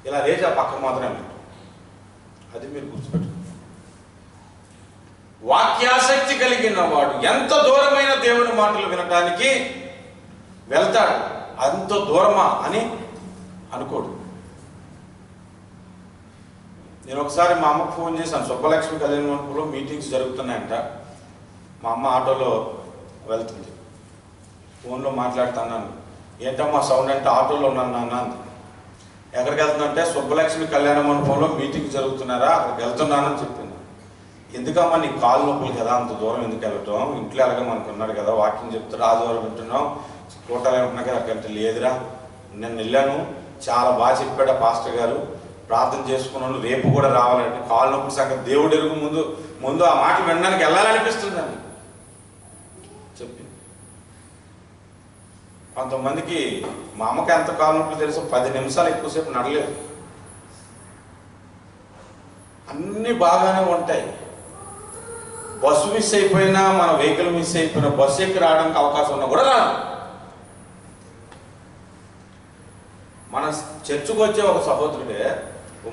ఇలా లేచి ఆ పక్క మాత్రమే వింటాడు. అది మీరు గుర్తుపెట్టు. వాక్యాసక్తి కలిగిన వాడు ఎంత దూరమైన దేవుని మాటలు వినటానికి వెళ్తాడు. అంత దూరమా అని అనుకోడు. నేను ఒకసారి మా అమ్మకు ఫోన్ చేశాను. సుబ్బలక్ష్మి కళ్యాణ మండపంలో మీటింగ్స్ జరుగుతున్నాయంట. మా అమ్మ ఆటోలో వెళ్తుంది. ఫోన్లో మాట్లాడుతున్నాను. ఏంటమ్మా సౌండ్ అంటే ఆటోలో ఉన్నాను నాన్న అంది. ఎక్కడికి వెళ్తుందంటే సుబ్బలక్ష్మి కళ్యాణ మండపంలో మీటింగ్ జరుగుతున్నారా, అక్కడికి వెళ్తున్నానని చెప్పింది. ఎందుకమ్మా నీ కాలు నొప్పులు కదా, అంత దూరం ఎందుకు వెళ్ళటం, ఇంట్లో ఎలాగ మనకు ఉన్నాడు కదా, వాకింగ్ చెప్తాడు, ఆదివారం వింటున్నాం, కూటాలు ఉంటున్నా కదా. అక్కడంటే లేదురా, నేను వెళ్ళాను, చాలా బాగా చెప్పాడు పాస్టర్ గారు, ప్రార్థన చేసుకున్నాను, రేపు కూడా రావాలంటే కాలు నొప్పులు సంగతి దేవుడు ఎరుగు ముందు ఆ మాట వినడానికి వెళ్ళాలనిపిస్తుందని చెప్పింది. కొంతమందికి మా అమ్మకి ఎంత కాలు నొప్పులు తెలుసు, 10 నిమిషాలు ఎక్కువసేపు నడలేదు. అన్నీ బాగానే ఉంటాయి. బస్సు మిస్ అయిపోయినా, మన వెహికల్ మిస్ అయిపోయినా, బస్సు ఎక్కి రావడానికి అవకాశం ఉన్నా కూడా రాదు. మన చర్చకు వచ్చే ఒక సహోదరుడే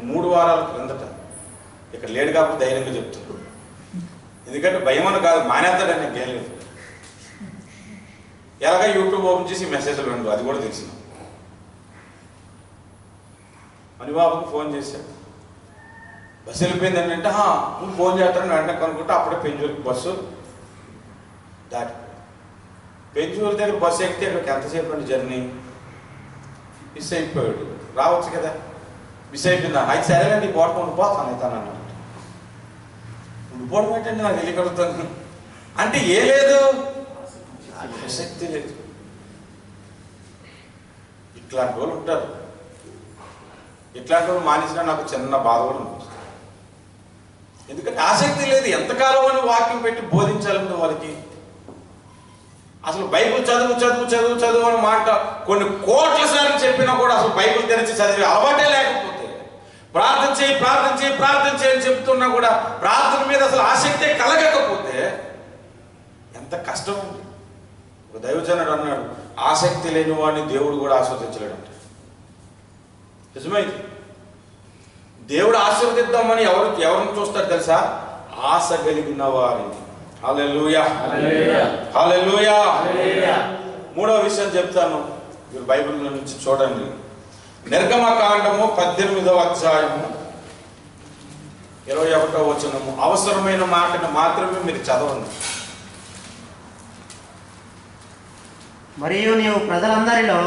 3 వారాల క్రిందట ఇక్కడ లేడు కాబట్టి ధైర్యంగా చెప్తున్నాడు. ఎందుకంటే భయమని కాదు, మానేస్తాడని నాకు ఏం లేదు. ఎలాగ యూట్యూబ్ ఓపెన్ చేసి మెసేజ్లు విండు, అది కూడా తెలిసిన. మణిబాబుకు ఫోన్ చేశాడు, బస్సు వెళ్ళిపోయింది ఏంటంటే నువ్వు ఫోన్ చేస్తానని వెంటనే కనుక్కుంటే అప్పుడే పెంజూరుకి బస్సు దాటి పెంజూరు దగ్గర బస్సు ఎక్కితే ఇక్కడికి ఎంతసేపు అండి జర్నీ. మిస్ అయిపోయాడు, రావచ్చు కదా. మిస్ అయిపోయిందా, అయితే సరేనండి పోవటం ఉండిపోతాను అవుతాను అన్నాడు. ఉండిపోవడం ఏంటంటే నాకు వెళ్ళగలుగుతాను అంటే ఏ లేదు, ఆసక్తి లేదు. ఇట్లాంటి వాళ్ళు ఉంటారు. ఇట్లాంటి వాళ్ళు మానేసినా నాకు చిన్న బాధ కూడా ఉంటుంది. ఎందుకంటే ఆసక్తి లేదు. ఎంతకాలం అని వాక్యం పెట్టి బోధించాలంటే వాళ్ళకి అసలు బైబిల్ చదువు చదువు చదువు చదువు అని మాట కొన్ని కోట్ల సార్లు చెప్పినా కూడా అసలు బైబిల్ తెరిచి చదివే అలవాటే లేకపోతే, ప్రార్థన చేయి ప్రార్థన చేయి ప్రార్థన చేయని చెప్తున్నా కూడా ప్రార్థన మీద అసలు ఆసక్తే కలగకపోతే ఎంత కష్టం ఉంది. ఒక దైవజనుడు అన్నాడు, ఆసక్తి లేని వాడిని దేవుడు కూడా ఆస్వాదించలేడంట. నిజమైంది. దేవుడు ఆశీర్వదిద్దామని ఎవరిని చూస్తాడు తెలుసా? ఆశ కలిగిన వారిని. హల్లెలూయా, హల్లెలూయా. మూడవ విషయం చెప్తాను, మీరు బైబిల్ నుంచి చూడండి. నిర్గమకాండము 18వ అధ్యాయము 21వ వచనము. అవసరమైన మాటను మాత్రమే మీరు చదవండి. మరియు నీవు ప్రజలందరిలో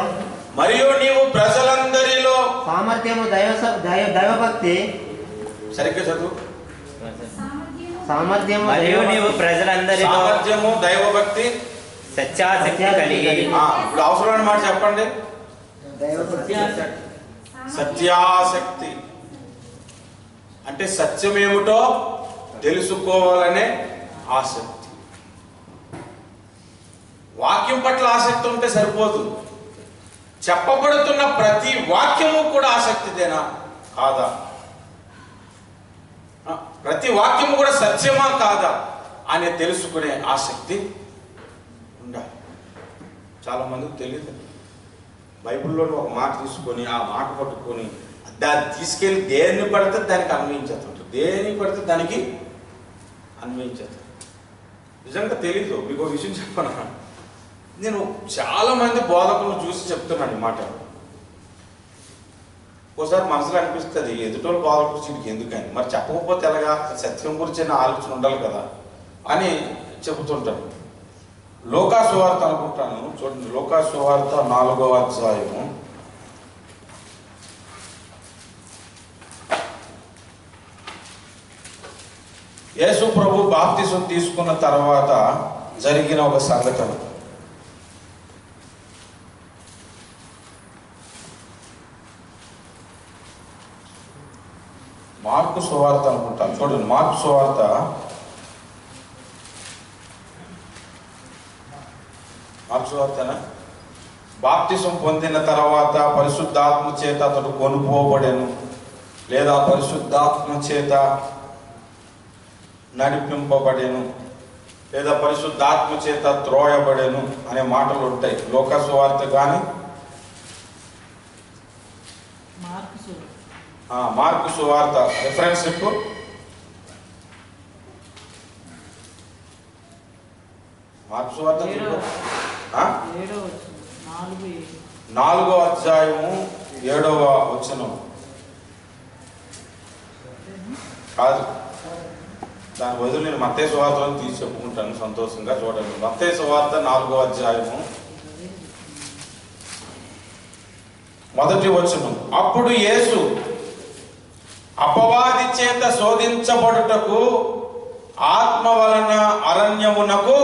సామర్థ్యము దైవభక్తి, సరిగ్గా చదువు. సామర్థ్యము మరియు నీవు ప్రజలందరిలో సామర్థ్యము దైవభక్తి సత్యాసక్తి కలిగి. ఇప్పుడు అవసరమైన మాట చెప్పండి. సత్యాసక్తి అంటే సత్యం ఏమిటో తెలుసుకోవాలనే ఆసక్తి. వాక్యం పట్ల ఆసక్తి ఉంటే సరిపోదు. చెప్పబడుతున్న ప్రతి వాక్యము కూడా ఆసక్తిదేనా కాదా? ప్రతి వాక్యము కూడా సత్యమా కాదా అని తెలుసుకునే ఆసక్తి ఉండాలి. చాలా మందికి తెలియదు. బైబిల్లోని ఒక మాట తీసుకొని ఆ మాట పట్టుకొని దాన్ని తీసుకెళ్ళి దేన్ని పడితే దానికి అన్వయించేస్తుంటారు, దేనికి పడితే దానికి అన్వయించేస్తారు. నిజంగా తెలీదు. మీకు ఒక విషయం చెప్పను. నేను చాలా మంది బోధకులను చూసి చెప్తున్నాను ఈ మాట. ఒకసారి మనసులో అనిపిస్తుంది ఎదుటోళ్ళు బోధకుడు వీడికి ఎందుకని, మరి చెప్పకపోతే ఎలాగా, సత్యం గురించి ఆలోచన ఉండాలి కదా అని చెబుతుంటాను. లోకా సువార్త అనుకుంటాను, చూడండి. లోకా సువార్త 4వ అధ్యాయము యేసు ప్రభు బాప్తిసం తీసుకున్న తర్వాత జరిగిన ఒక సంఘటన. మార్కు సువార్త అనుకుంటాను, చూడండి. మార్కు సువార్త బాప్తిసం పొందిన తర్వాత పరిశుద్ధాత్మ చేత అతడు కొనుపోబడెను, లేదా పరిశుద్ధాత్మ చేత నడిపింపబడెను, లేదా పరిశుద్ధాత్మ చేత త్రోయబడెను అనే మాటలు ఉంటాయి. లోకా సువార్త కానీ మార్కు సువార్త రిఫరెన్స్ చెప్పు. మార్కు సువార్త 4వ అధ్యాయము 7వ వచనం కాదు, దాని బదులు నేను మత్తయి సువార్తను తీసి చెప్పుకుంటాను సంతోషంగా. చూడండి, మత్తయి సువార్త 4వ అధ్యాయము 1వ వచనం. అప్పుడు యేసు అపవాది చేత శోధించబడుటకు ఆత్మ వలన అరణ్యమునకు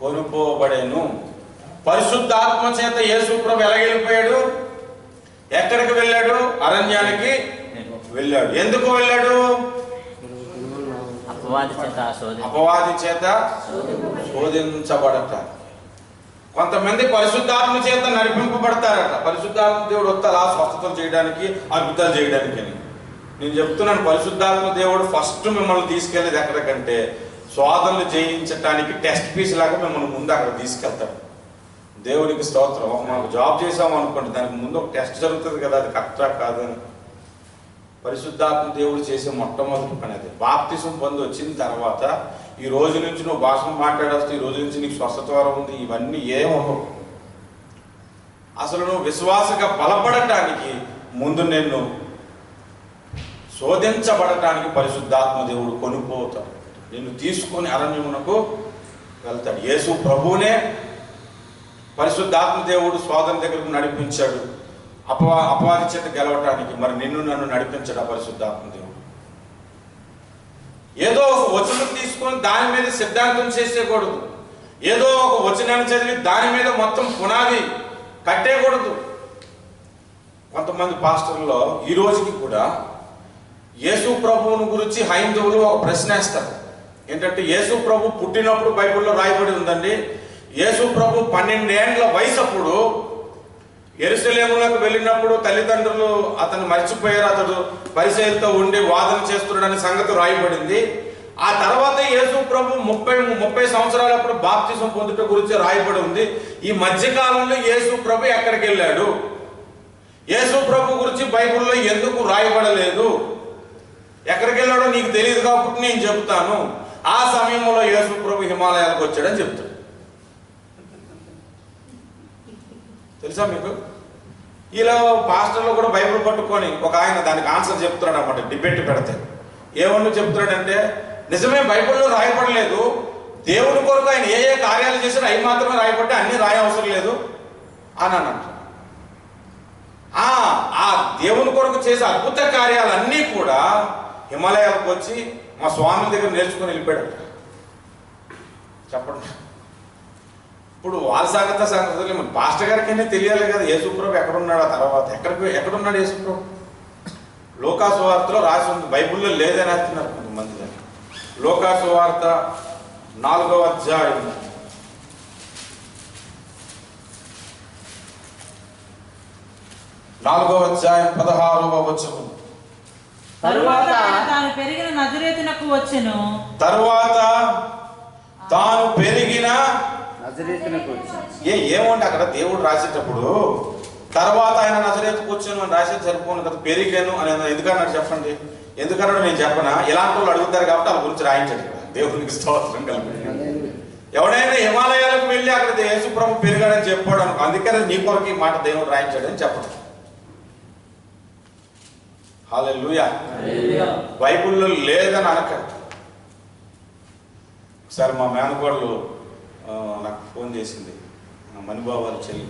కొనుపోబడెను. పరిశుద్ధాత్మ చేత యేసు ప్రభు ఎలా వెళ్ళిపోయాడు? ఎక్కడికి వెళ్ళాడు? అరణ్యానికి వెళ్ళాడు. ఎందుకు వెళ్ళాడు? అపవాది చేత శోధించబడట. కొంతమంది పరిశుద్ధాత్మ చేత నడిపింపబడతారట. పరిశుద్ధాత్మ దేవుడు వస్తారా స్వస్థతలు చేయడానికి, అద్భుతాలు చేయడానికి అని. నేను చెప్తున్నాను, పరిశుద్ధాత్మ దేవుడు ఫస్ట్ మిమ్మల్ని తీసుకెళ్ళేది ఎక్కడికంటే శోధనలు జయించడానికి టెస్ట్ పీస్ లాగా మిమ్మల్ని ముందు అక్కడ తీసుకెళ్తాడు. దేవునికి స్తోత్రం. మాకు జాబ్ చేసాము అనుకోండి, దానికి ముందు ఒక టెస్ట్ జరుగుతుంది కదా, అది కరెక్టా కాదని. పరిశుద్ధాత్మ దేవుడు చేసే మొట్టమొదటి పని అది. బాప్తిసం పొంది వచ్చిన తర్వాత ఈ రోజు నుంచి నువ్వు భాషను మాట్లాడేస్తే, ఈ రోజు నుంచి నీకు స్వస్థత వరం ఉంది, ఇవన్నీ ఏమవు. అసలు నువ్వు విశ్వాసగా బలపడటానికి ముందు నిన్ను శోధించబడటానికి పరిశుద్ధాత్మ దేవుడు కొనుక్కోతాడు. నిన్ను తీసుకొని అరణ్యమునకు వెళ్తాడు. యేసు ప్రభువునే పరిశుద్ధాత్మ దేవుడు శోధన దగ్గరకు నడిపించాడు అపవాది చేత గెలవటానికి. మరి నిన్ను నన్ను నడిపించాడు ఆ పరిశుద్ధాత్మ దేవుడు. ఏదో ఒక వచనం తీసుకొని దాని మీద సిద్ధాంతం చేసేయకూడదు. ఏదో ఒక వచనాన్ని చదివి దాని మీద మొత్తం పునాది కట్టేయకూడదు. కొంతమంది పాస్టర్లో ఈ రోజుకి కూడా యేసు ప్రభువుని గురించి హైందవులు ఒక ప్రశ్న వేస్తారు. ఏంటంటే, యేసు ప్రభు పుట్టినప్పుడు బైబిల్లో రాయబడి ఉందండి, యేసు ప్రభు 12 ఏండ్ల వయసు అప్పుడు యెరూషలేములకు వెళ్ళినప్పుడు తల్లిదండ్రులు అతను మర్చిపోయారు, అతడు పరిసయ్యులతో ఉండి వాదన చేస్తున్నాడనే సంగతి రాయబడింది. ఆ తర్వాత యేసు ప్రభు 30 సంవత్సరాలప్పుడు బాప్తిసం పొందుట గురించి రాయబడి ఉంది. ఈ మధ్యకాలంలో యేసు ప్రభు ఎక్కడికి వెళ్ళాడు, యేసు ప్రభు గురించి బైబిల్లో ఎందుకు రాయబడలేదు, ఎక్కడికి వెళ్ళాడో నీకు తెలియదు కాబట్టి నేను చెబుతాను. ఆ సమయంలో యేసు ప్రభు హిమాలయాలకు వచ్చాడని చెప్తాడు. తెలుసా మీకు? ఇలా పాస్టర్లు కూడా బైబిల్ పట్టుకొని ఒక ఆయన దానికి ఆన్సర్ చెప్తున్నాడు అన్నమాట, డిబేట్ పెడితే. ఏమన్నా చెప్తున్నాడంటే, నిజమే బైబిల్లో రాయబడలేదు, దేవుని కొరకు ఆయన ఏ కార్యాలు చేశారో అవి మాత్రమే రాయబడ్డా, అన్ని రాయ అవసరం లేదు అని అన్నట్టు. ఆ దేవుని కొరకు చేసే అద్భుత కార్యాలన్నీ కూడా హిమాలయాలకు వచ్చి మా స్వామి దగ్గర నేర్చుకుని వెళ్ళిపోయాడు. చెప్పండి. ఇప్పుడు వాళ్ళ సంగతులు పాస్టర్ గారికైనా తెలియాలి కదా, యేసుప్రభు ఎక్కడున్నాడు, ఆ తర్వాత ఎక్కడున్నాడు యేసుప్రభు. లోకా సువార్తలో రాసి ఉంది, బైబిల్లో లేదని అంటున్నారు కొంతమంది. లోకా సువార్త 4వ అధ్యాయం 4వ అధ్యాయం 16వ వచనం. తరువాత తాను పెరిగిన నజరేతునకు వచ్చెను. తరువాత తాను పెరిగిన నజరేతునకు వచ్చెను. ఏముంది అక్కడ దేవుడు రాసేటప్పుడు తర్వాత ఆయన నజరేతుకు వచ్చాను అని రాసేది సరిపోను కదా. పెరిగాను అని ఎందుకన్నాడు చెప్పండి. ఎందుకన్నాడు నేను చెప్పనా? ఇలాంటి వాళ్ళు అడుగుతారు కాబట్టి వాళ్ళ గురించి రాయించాడు ఇక్కడ. దేవునికి స్తోత్రం కలిపి. ఎవడైనా హిమాలయాలకు వెళ్ళి అక్కడ యేసుప్రభు పెరిగాడని చెప్పాడు అనుకో, అందుకనే నీ కొరకు ఈ మాట దేవుడు రాయించాడని చెప్పడం. హల్లెలూయా. బైబిల్లో లేదని అనక. ఒకసారి మా మేనకోడలు నాకు ఫోన్ చేసింది, మణిబాబు వారి చెల్లి.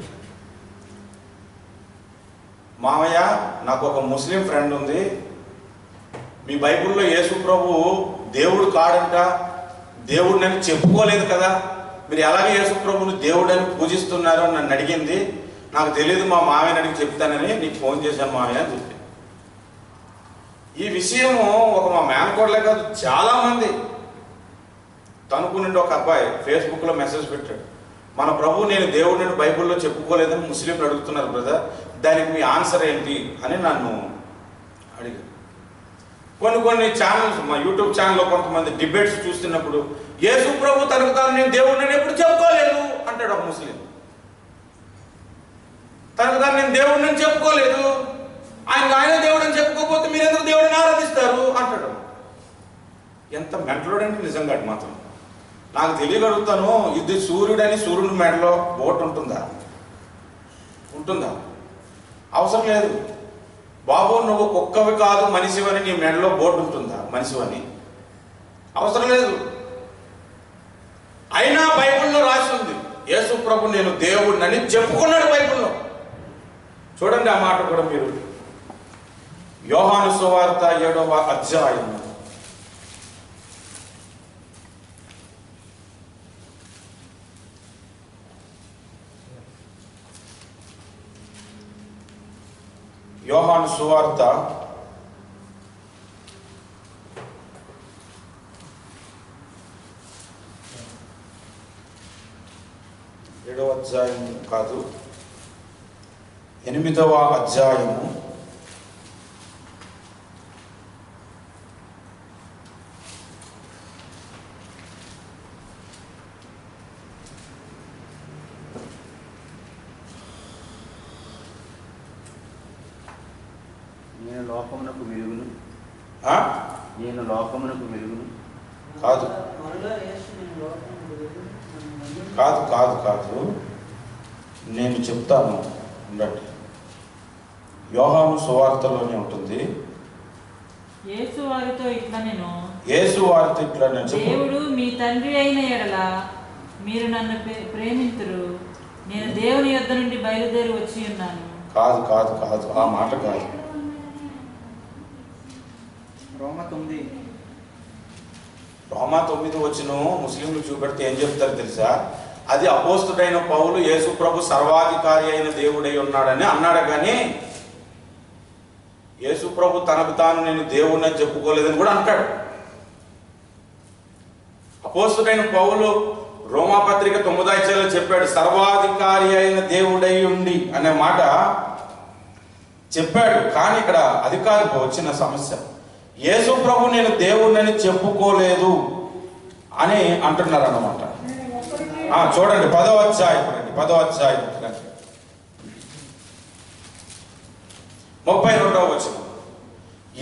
మామయ్య, నాకు ఒక ముస్లిం ఫ్రెండ్ ఉంది, మీ బైబిల్లో యేసు ప్రభు దేవుడు కాడంట, దేవుడిని చెప్పుకోలేదు కదా, మీరు ఎలాగే యేసు ప్రభుని దేవుడని పూజిస్తున్నారు అని నన్ను అడిగింది. నాకు తెలియదు, మా మామయ్యని అడిగి చెప్తానని నీకు ఫోన్ చేశాను మామయ్య అని చెప్పి. ఈ విషయము ఒక మా మేనకోడలే కాదు, చాలామంది. తణుకు నుండి ఒక అబ్బాయి ఫేస్బుక్లో మెసేజ్ పెట్టాడు, మన ప్రభు నేను దేవుడిని బైబిల్లో చెప్పుకోలేదని ముస్లింలు అడుగుతున్నారు బ్రదర్, దానికి మీ ఆన్సర్ ఏంటి అని నన్ను అడిగారు. కొన్ని ఛానల్స్, మా యూట్యూబ్ ఛానల్లో కొంతమంది డిబేట్స్ చూస్తున్నప్పుడు యేసు ప్రభు తనకు తాను నేను దేవుడిని ఎప్పుడు చెప్పుకోలేదు అంటాడు ఒక ముస్లిం. తనకు తాను నేను దేవుడిని చెప్పుకోలేదు, ఆయన దేవుడని చెప్పుకోకపోతే మీరు ఎందుకు దేవుడిని ఆరాధిస్తారు అంటాడు. ఎంత మెంటలోడంటే నిజంగా మాత్రం. నాకు తెలియగలుగుతాను, ఇది సూర్యుడని సూర్యుడి మెడలో బోట్ ఉంటుందా? అవసరం లేదు. బాబు నువ్వు కుక్కవి కాదు మనిషివని నీ మెడలో బోట్ ఉంటుందా? మనిషివని అవసరం లేదు. అయినా బైబిల్లో రాసి ఉంది యేసు ప్రభు నేను దేవుడినని చెప్పుకున్నాడు బైబిల్లో. చూడండి ఆ మాట కూడా మీరు. యోహాను సువార్త 7వ అధ్యాయం 7వ అధ్యాయం కాదు, 8వ అధ్యాయము నేను లోకమునకు వెలుగును. కాదు కాదు కాదు కాదు నేను చెప్తాను ఉండండి. యోహాను సువార్తలోనే ఉంటుంది. యేసు వారితో ఇట్లా నేను దేవుడు మీ తండ్రి అయిన ఎడల మీరు నన్ను ప్రేమింతురు, నేను దేవుని యొద్ద నుండి బయలుదేరి వచ్చి ఉన్నాను. కాదు కాదు కాదు ఆ మాట కాదు. రోమా 9 వచ్చిన ముస్లింలు చూపెడితే ఏం చెప్తారు తెలుసా? అది అపోస్తుడైన పౌలు యేసు ప్రభు సర్వాధికారి అయిన దేవుడై ఉన్నాడని అన్నాడు, కానీ యేసు ప్రభు తనకు తాను నేను దేవుడిని చెప్పుకోలేదని కూడా అంటాడు. అపోస్తుడైన పౌలు రోమాపత్రిక 9వ అధ్యాయంలో చెప్పాడు, సర్వాధికారి అయిన దేవుడై ఉండి అనే మాట చెప్పాడు. కానీ ఇక్కడ అధికారికి వచ్చిన సమస్య, యేసు ప్రభు నేను దేవుడిని చెప్పుకోలేదు అని అంటున్నారు అన్నమాట. చూడండి 10వ అధ్యాయం 32వ వచనం.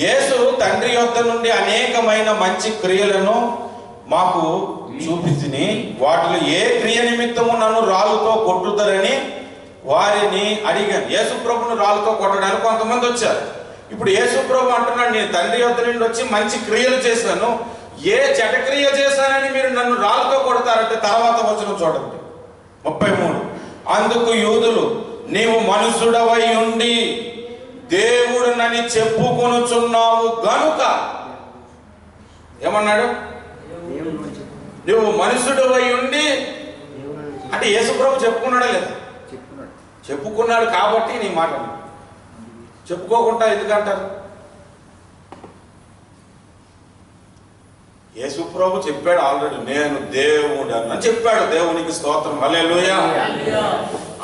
యేసు తండ్రి యొద్ద నుండి అనేకమైన మంచి క్రియలను మాకు చూపించి వాటిలో ఏ క్రియ నిమిత్తము నన్ను రాళ్ళతో కొట్టుదరని వారిని అడిగాను. యేసు ప్రభును రాళ్ళతో కొట్టడానికి కొంతమంది వచ్చారు. ఇప్పుడు యేసు ప్రభు అంటున్నాడు, నేను తండ్రి యొద్ద నుండి వచ్చి మంచి క్రియలు చేశాను, ఏ జటక్రియ చేశానని మీరు నన్ను రాళ్ళతో కొడతారంటే తర్వాత వచనం చూడండి 33. అందుకు యూదులు, నీవు మనుషుడవై ఉండి దేవుడునని చెప్పుకొనుచున్నావు గనుక, ఏమన్నాడు? నువ్వు మనుషుడవై ఉండి అంటే యేసు ప్రభు చెప్పుకున్నాడా లేదా? చెప్పుకున్నాడు కాబట్టి నీ మాట. చెప్పుకోకుండా ఎందుకంటారు? యేసు ప్రభు చెప్పాడు ఆల్రెడీ, నేను దేవుడు అని చెప్పాడు. దేవునికి స్తోత్రం, హల్లెలూయా.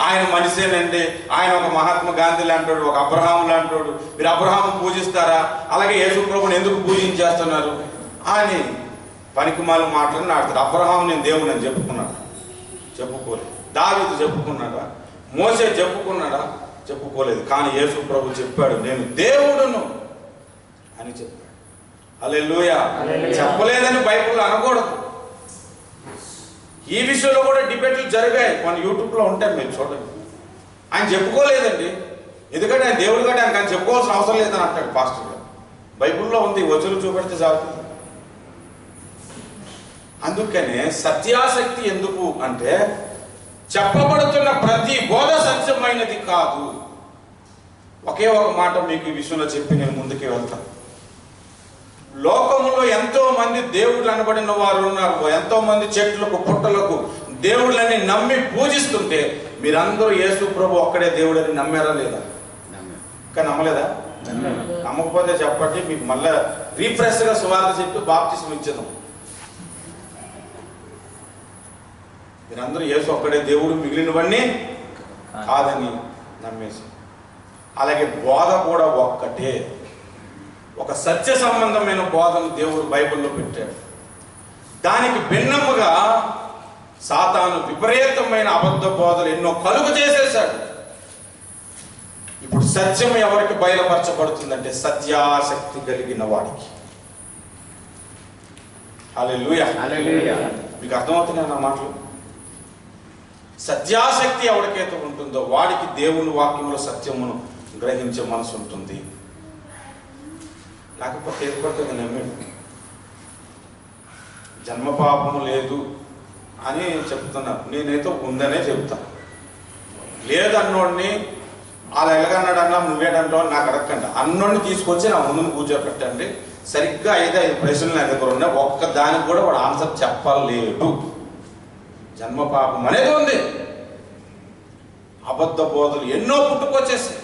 ఆయన మనిషేనండి, ఆయన ఒక మహాత్మా గాంధీ లాంటోడు, ఒక అబ్రహాం లాంటోడు, మీరు అబ్రహాం పూజిస్తారా, అలాగే యేసు ప్రభుని ఎందుకు పూజించేస్తున్నారు అని పనికిమాల మాటలు నాడతారు. అబ్రహాం నేను దేవుడు అని చెప్పుకున్నాడు, చెప్పుకోలేదు. దావీదు చెప్పుకున్నాడా, మోసే చెప్పుకున్నాడా, చెప్పుకోలేదు. కానీ యేసు ప్రభు చెప్పాడు నేను దేవుడును అని చెప్పాడు. హల్లెలూయా. చెప్పలేదని బైబిల్లో అనకూడదు. ఈ విషయంలో కూడా డిబేట్లు జరిగాయి, మన యూట్యూబ్లో ఉంటాయి, మీరు చూడండి. ఆయన చెప్పుకోలేదండి, ఎందుకంటే ఆయన దేవుడు కంటే ఆయన చెప్పుకోవాల్సిన అవసరం లేదని అంటాడు పాస్టర్ గారు. బైబిల్లో ఉంది, వచనం చూపెడితే చాలు. అందుకనే సత్యాసక్తి ఎందుకు అంటే చెప్పబడుతున్న ప్రతి బోధ సత్యమైనది కాదు. ఒకే ఒక మాట మీకు ఈ విషయంలో చెప్పి నేను ముందుకు వెళ్తాను. లోకములో ఎంతో మంది దేవుళ్ళు అనబడిన వారు ఉన్నారు. ఎంతో మంది చెట్లకు పుట్టలకు దేవుళ్ళని నమ్మి పూజిస్తుంటే మీరందరూ యేసు ప్రభు ఒక్కడే దేవుడని నమ్మారా లేదా? ఇంకా నమ్మలేదా? నమ్మకపోతే చెప్పండి, మీకు మళ్ళా రీఫ్రెష్గా సువార్త చెప్పి బాప్తిసం ఇచ్చేద్దాం. మీరందరూ యేసు ఒక్కడే దేవుడు, మిగిలినవన్నీ కాదని నమ్మేసి. అలాగే బోధ కూడా ఒక్కటే, ఒక సత్య సంబంధమైన బోధను దేవుడు బైబిల్లో పెట్టాడు. దానికి భిన్నముగా సాతాను విపరీతమైన అబద్ధ బోధలు ఎన్నో కలుగు చేసేశాడు. ఇప్పుడు సత్యం ఎవరికి బయలుపరచబడుతుందంటే సత్యాసక్తి కలిగిన వాడికి. హల్లెలూయా. మీకు అర్థమవుతున్నాయి నా మాటలు? సత్యాసక్తి ఎవరికైతే ఉంటుందో వాడికి దేవుని వాక్యంలో సత్యమును గ్రహించే మనసు ఉంటుంది. లేకపోతే ఏర్పడుతుంది నమ్మాడు. జన్మపాపము లేదు అని చెప్తున్నారు, నేనైతే ఉందనే చెప్తాను. లేదన్నోడిని అలా ఎలాగన్నాడన్నా నువ్వేడంటావు నాకు అడగండి. అన్నోడిని తీసుకొచ్చి నా ముందును కూర్చోబెట్టండి. సరిగ్గా 5 ప్రశ్నలు నా దగ్గర ఉన్నాయి, ఒక్క దానికి కూడా వాడు ఆన్సర్ చెప్పలేడు. జన్మపాపం అనేది ఉంది. అబద్ధ బోధలు ఎన్నో పుట్టుకొచ్చేసాయి.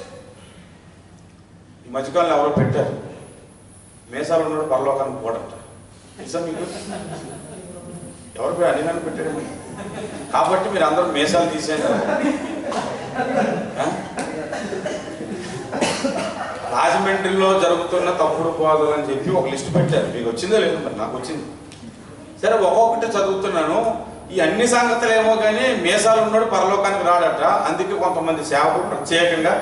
ఈ మధ్యకాలంలో ఎవరో పెట్టారు, మేసాలు ఉన్నాడు పరలోకానికి పోడంట. తెలుసా మీకు? ఎవరు పోయి అన్ని పెట్టారు. కాబట్టి మీరు అందరూ మేసాలు తీసేయండి. రాజమండ్రిలో జరుగుతున్న తప్పుడు బోధలు అని చెప్పి ఒక లిస్ట్ పెట్టారు. మీకు వచ్చిందో లేదు, మరి నాకు వచ్చింది. సరే ఒక్కొక్కటి చదువుతున్నాను. ఈ అన్ని సంగతులు ఏమో కానీ మేసాలు ఉన్నాడు పరలోకానికి రాడట. అందుకే కొంతమంది సేవకులు ప్రత్యేకంగా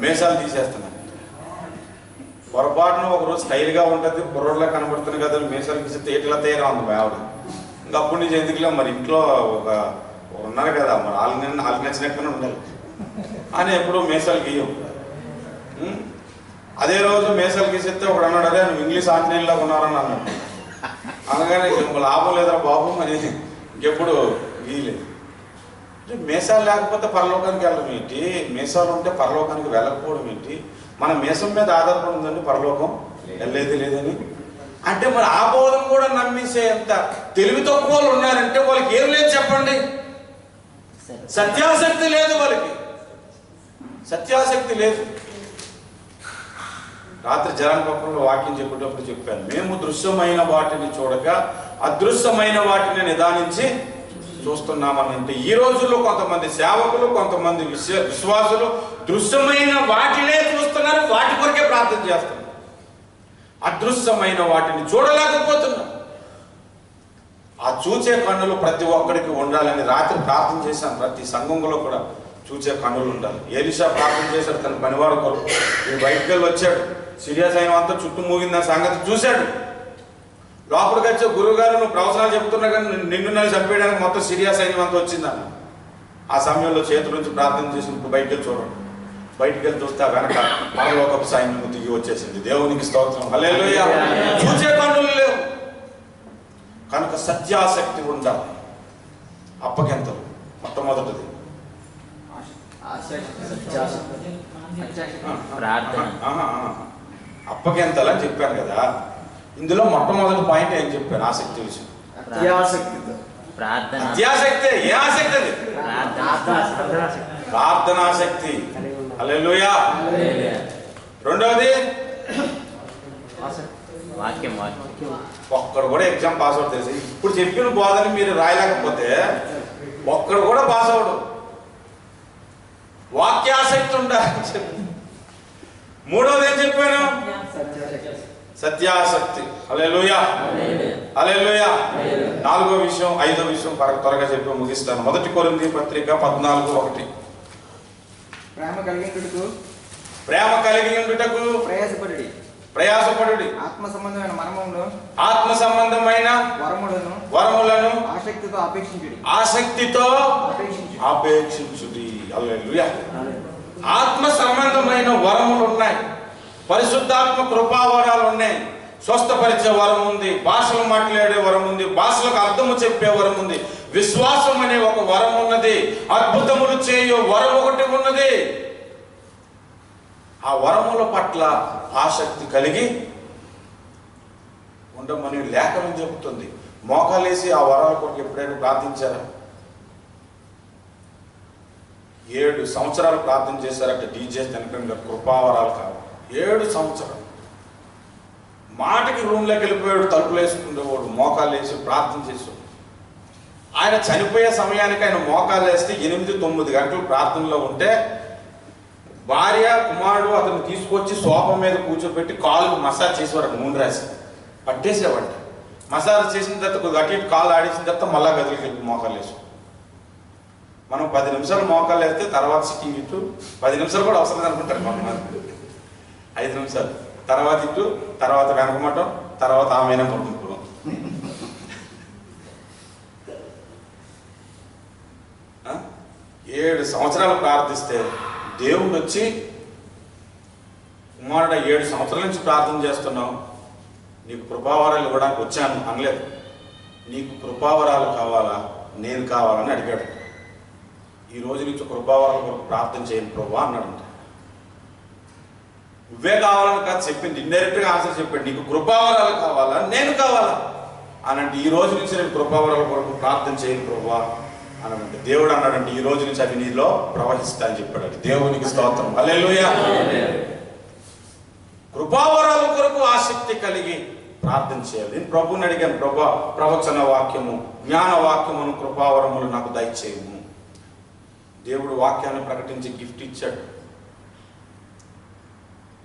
మేసాలు తీసేస్తున్నారు. పొరపాటున ఒకరోజు స్టైల్గా ఉంటుంది, కుర్రోడ్లా కనబడుతుంది కదా, మేసాలు తీసి తేటలా తయారా ఉంది ఆవిడ. ఇంకా అప్పటి నుంచి ఎందుకులే, మరి ఇంట్లో ఒక ఉన్నారు కదా, మరి వాళ్ళకి నచ్చినట్టుగానే ఉండాలి అని ఎప్పుడు మేసాలు గీయం. అదే రోజు మేసాలు గీసేస్తే ఒకడు అన్నాడు, అదే నువ్వు ఇంగ్లీష్ ఆంజనేయుల్లా ఉన్నారని అన్నాడు. అనగానే లాభం లేదురా బాబు అని ఇంకెప్పుడు గీయలేదు. మేసాలు లేకపోతే పరలోకానికి వెళ్ళడం ఏంటి, మేసాలు ఉంటే పరలోకానికి వెళ్ళకపోవడం ఏంటి? మన మేసం మీద ఆధారపడి ఉందండి పరలోకం, వెళ్ళేది లేదని. అంటే మరి ఆ బోధన కూడా నమ్మేసేంత తెలివి తక్కువ వాళ్ళు ఉన్నారంటే వాళ్ళకి ఏం లేదు చెప్పండి? సత్యాసక్తి లేదు వాళ్ళకి, సత్యాసక్తి లేదు. రాత్రి జనాంగంలో వాక్యం చెప్పేటప్పుడు చెప్పాను, మేము దృశ్యమైన వాటిని చూడక అదృశ్యమైన వాటిని నిదానించి చూస్తున్నామని. అంటే ఈ రోజుల్లో కొంతమంది సేవకులు, కొంతమంది విశ్వాసులు దృశ్యమైన వాటినే చూస్తున్నారు, వాటి కొరకే ప్రార్థన చేస్తున్నారు. అదృశ్యమైన వాటిని చూడలేకపోతున్నారు. ఆ చూచే కన్నులు ప్రతి ఒక్కడికి ఉండాలని రాత్రి ప్రార్థన చేశాను. ప్రతి సంఘంలో కూడా చూచే కన్నులు ఉండాలి. ఎలీషా ప్రార్థన చేశాడు తన పనివాడు కొరకు. ఈ బయటికి వెళ్ళి వచ్చాడు, సీరియస్ అయిన అంతా చుట్టూ మూగింది సంగతి చూశాడు. లోపలికి వచ్చే గురువు గారు నువ్వు ప్రవచనాలు చెప్తున్నా కానీ నిన్ను నన్ను చంపేయడానికి మొత్తం సీరియస్ అయినంత వచ్చిందన్న. ఆ సమయంలో చేతుల నుంచి ప్రార్థన చేసి బయటికి వెళ్ళి చూడండి. బయటికి వెళ్ళి చూస్తే వెనక పరలోకపు సైన్యం దిగి వచ్చేసింది. దేవునికి స్తోత్రం, హల్లెలూయా. చూచే కన్నులు లేవు కనుక సత్యాసక్తి ఉండాలి. అప్పగింతలు మొట్టమొదటిది అప్పగింతలు అని చెప్పాను కదా. ఇందులో మొట్టమొదటి పాయింట్ ఏం చెప్పాను? ఆసక్తి విషయం. అత్యాసక్తి. ఏ ఆసక్తి అది? ప్రార్థనాసక్తి. హల్లెలూయా. రెండవది ఒక్కడు కూడా ఎగ్జామ్ పాస్ అవుట్ తెలిసి ఇప్పుడు చెప్పిన బోధన మీరు రాయలేకపోతే ఒక్కడు కూడా పాస్ అవడు. వాక్యాసక్తి ఉండాలని చెప్పి. మూడవది ఏం చెప్పాను? సత్యాసక్తి. హల్లెలూయా, హల్లెలూయా. నాలుగో విషయం, ఐదో విషయం త్వరగా చెప్పి ముగిస్తాను. 1 కొరింథీ పత్రిక 14:1. ప్రేమ కలిగించుటకు ప్రయాసపడుడి. ఆత్మ సంబంధమైన వరములను ఆసక్తితో అపేక్షించుడి. హల్లెలూయా. ఆత్మ సంబంధమైన వరములు ఉన్నాయి, పరిశుద్ధాత్మ కృపావరాలు ఉన్నాయి. స్వస్థపరిచే వరం ఉంది, భాషలు మాట్లాడే వరం ఉంది, భాషలకు అర్థము చెప్పే వరం ఉంది, విశ్వాసం అనే ఒక వరం ఉన్నది, అద్భుతములు చేయు వరం ఒకటి ఉన్నది. ఆ వరముల పట్ల ఆసక్తి కలిగి ఉండమని లేఖనం చెబుతుంది. మోకాలేసి ఆ వరాల కొరకు ఎప్పుడైనా ప్రార్థించారా? 7 సంవత్సరాలు ప్రార్థన చేశారట డీజే జనకన్ గారు, కృపావరాలు కావాలి. 7 సంవత్సరాలు మాటకి రూమ్లోకి వెళ్ళిపోయాడు, తలుపులు వేసుకునేవాడు, మోకాలు వేసి ప్రార్థన చేసేవాడు. ఆయన చనిపోయే సమయానికి ఆయన మోకాలు వేస్తే 8-9 గంటలు ప్రార్థనలో ఉంటే భార్య కుమారుడు అతను తీసుకొచ్చి సోఫా మీద కూర్చోబెట్టి కాలుకు మసాజ్ చేసేవాడు, నూనె రాసి పట్టేసేవాడు. మసాజ్ చేసిన తర్వాత కొద్దిగా అటు ఇటు కాలు ఆడేసిన తర్వాత మళ్ళా గదికి వెళ్ళి మోకాలు వేసు. మనం 10 నిమిషాలు మోకాలు వేస్తే తర్వాత సిట్టింగ్ ఇటు 10 నిమిషాలు కూడా అవసరం అనుకుంటారు కొంతమంది. 5 నిమిషాలు తర్వాత ఇటు, తర్వాత వెనకమటం, తర్వాత ఆమెనే పడుకుంటున్నాం. 7 సంవత్సరాలు ప్రార్థిస్తే దేవుడు వచ్చి, కుమారుడు 7 సంవత్సరాల నుంచి ప్రార్థన చేస్తున్నావు, నీకు కృపావరాలు ఇవ్వడానికి వచ్చాను అనలేదు. నీకు కృపావరాలు కావాలా, నేను కావాలని అడిగాడు. ఈ రోజు నుంచి కృపావరాల కొరకు ప్రార్థన చేయను ప్రభా అన్నాడు. నువ్వే కావాలని కాదు చెప్పింది, ఇండైరెక్ట్గా ఆన్సర్ చెప్పాడు. నీకు కృపావరాలు కావాలా, నేను కావాలా అని అంటే, ఈ రోజు నుంచి నేను కృపావరాల కొరకు ప్రార్థన చేయను ప్రభా అనంటే, దేవుడు అన్నాడంటే ఈ రోజు నుంచి అవి నీలో ప్రవహిస్తా అని చెప్పాడు. దేవునికి స్తోత్రం. హల్లెలూయా. కృపావరాల కొరకు ఆసక్తి కలిగి ప్రార్థన చేయాలి. నేను ప్రభువుని అడిగాను, ప్రభా ప్రవచన వాక్యము, జ్ఞాన వాక్యమును, కృపావరములు నాకు దయచేయము. దేవుడు వాక్యాన్ని ప్రకటించి గిఫ్ట్ ఇచ్చాడు.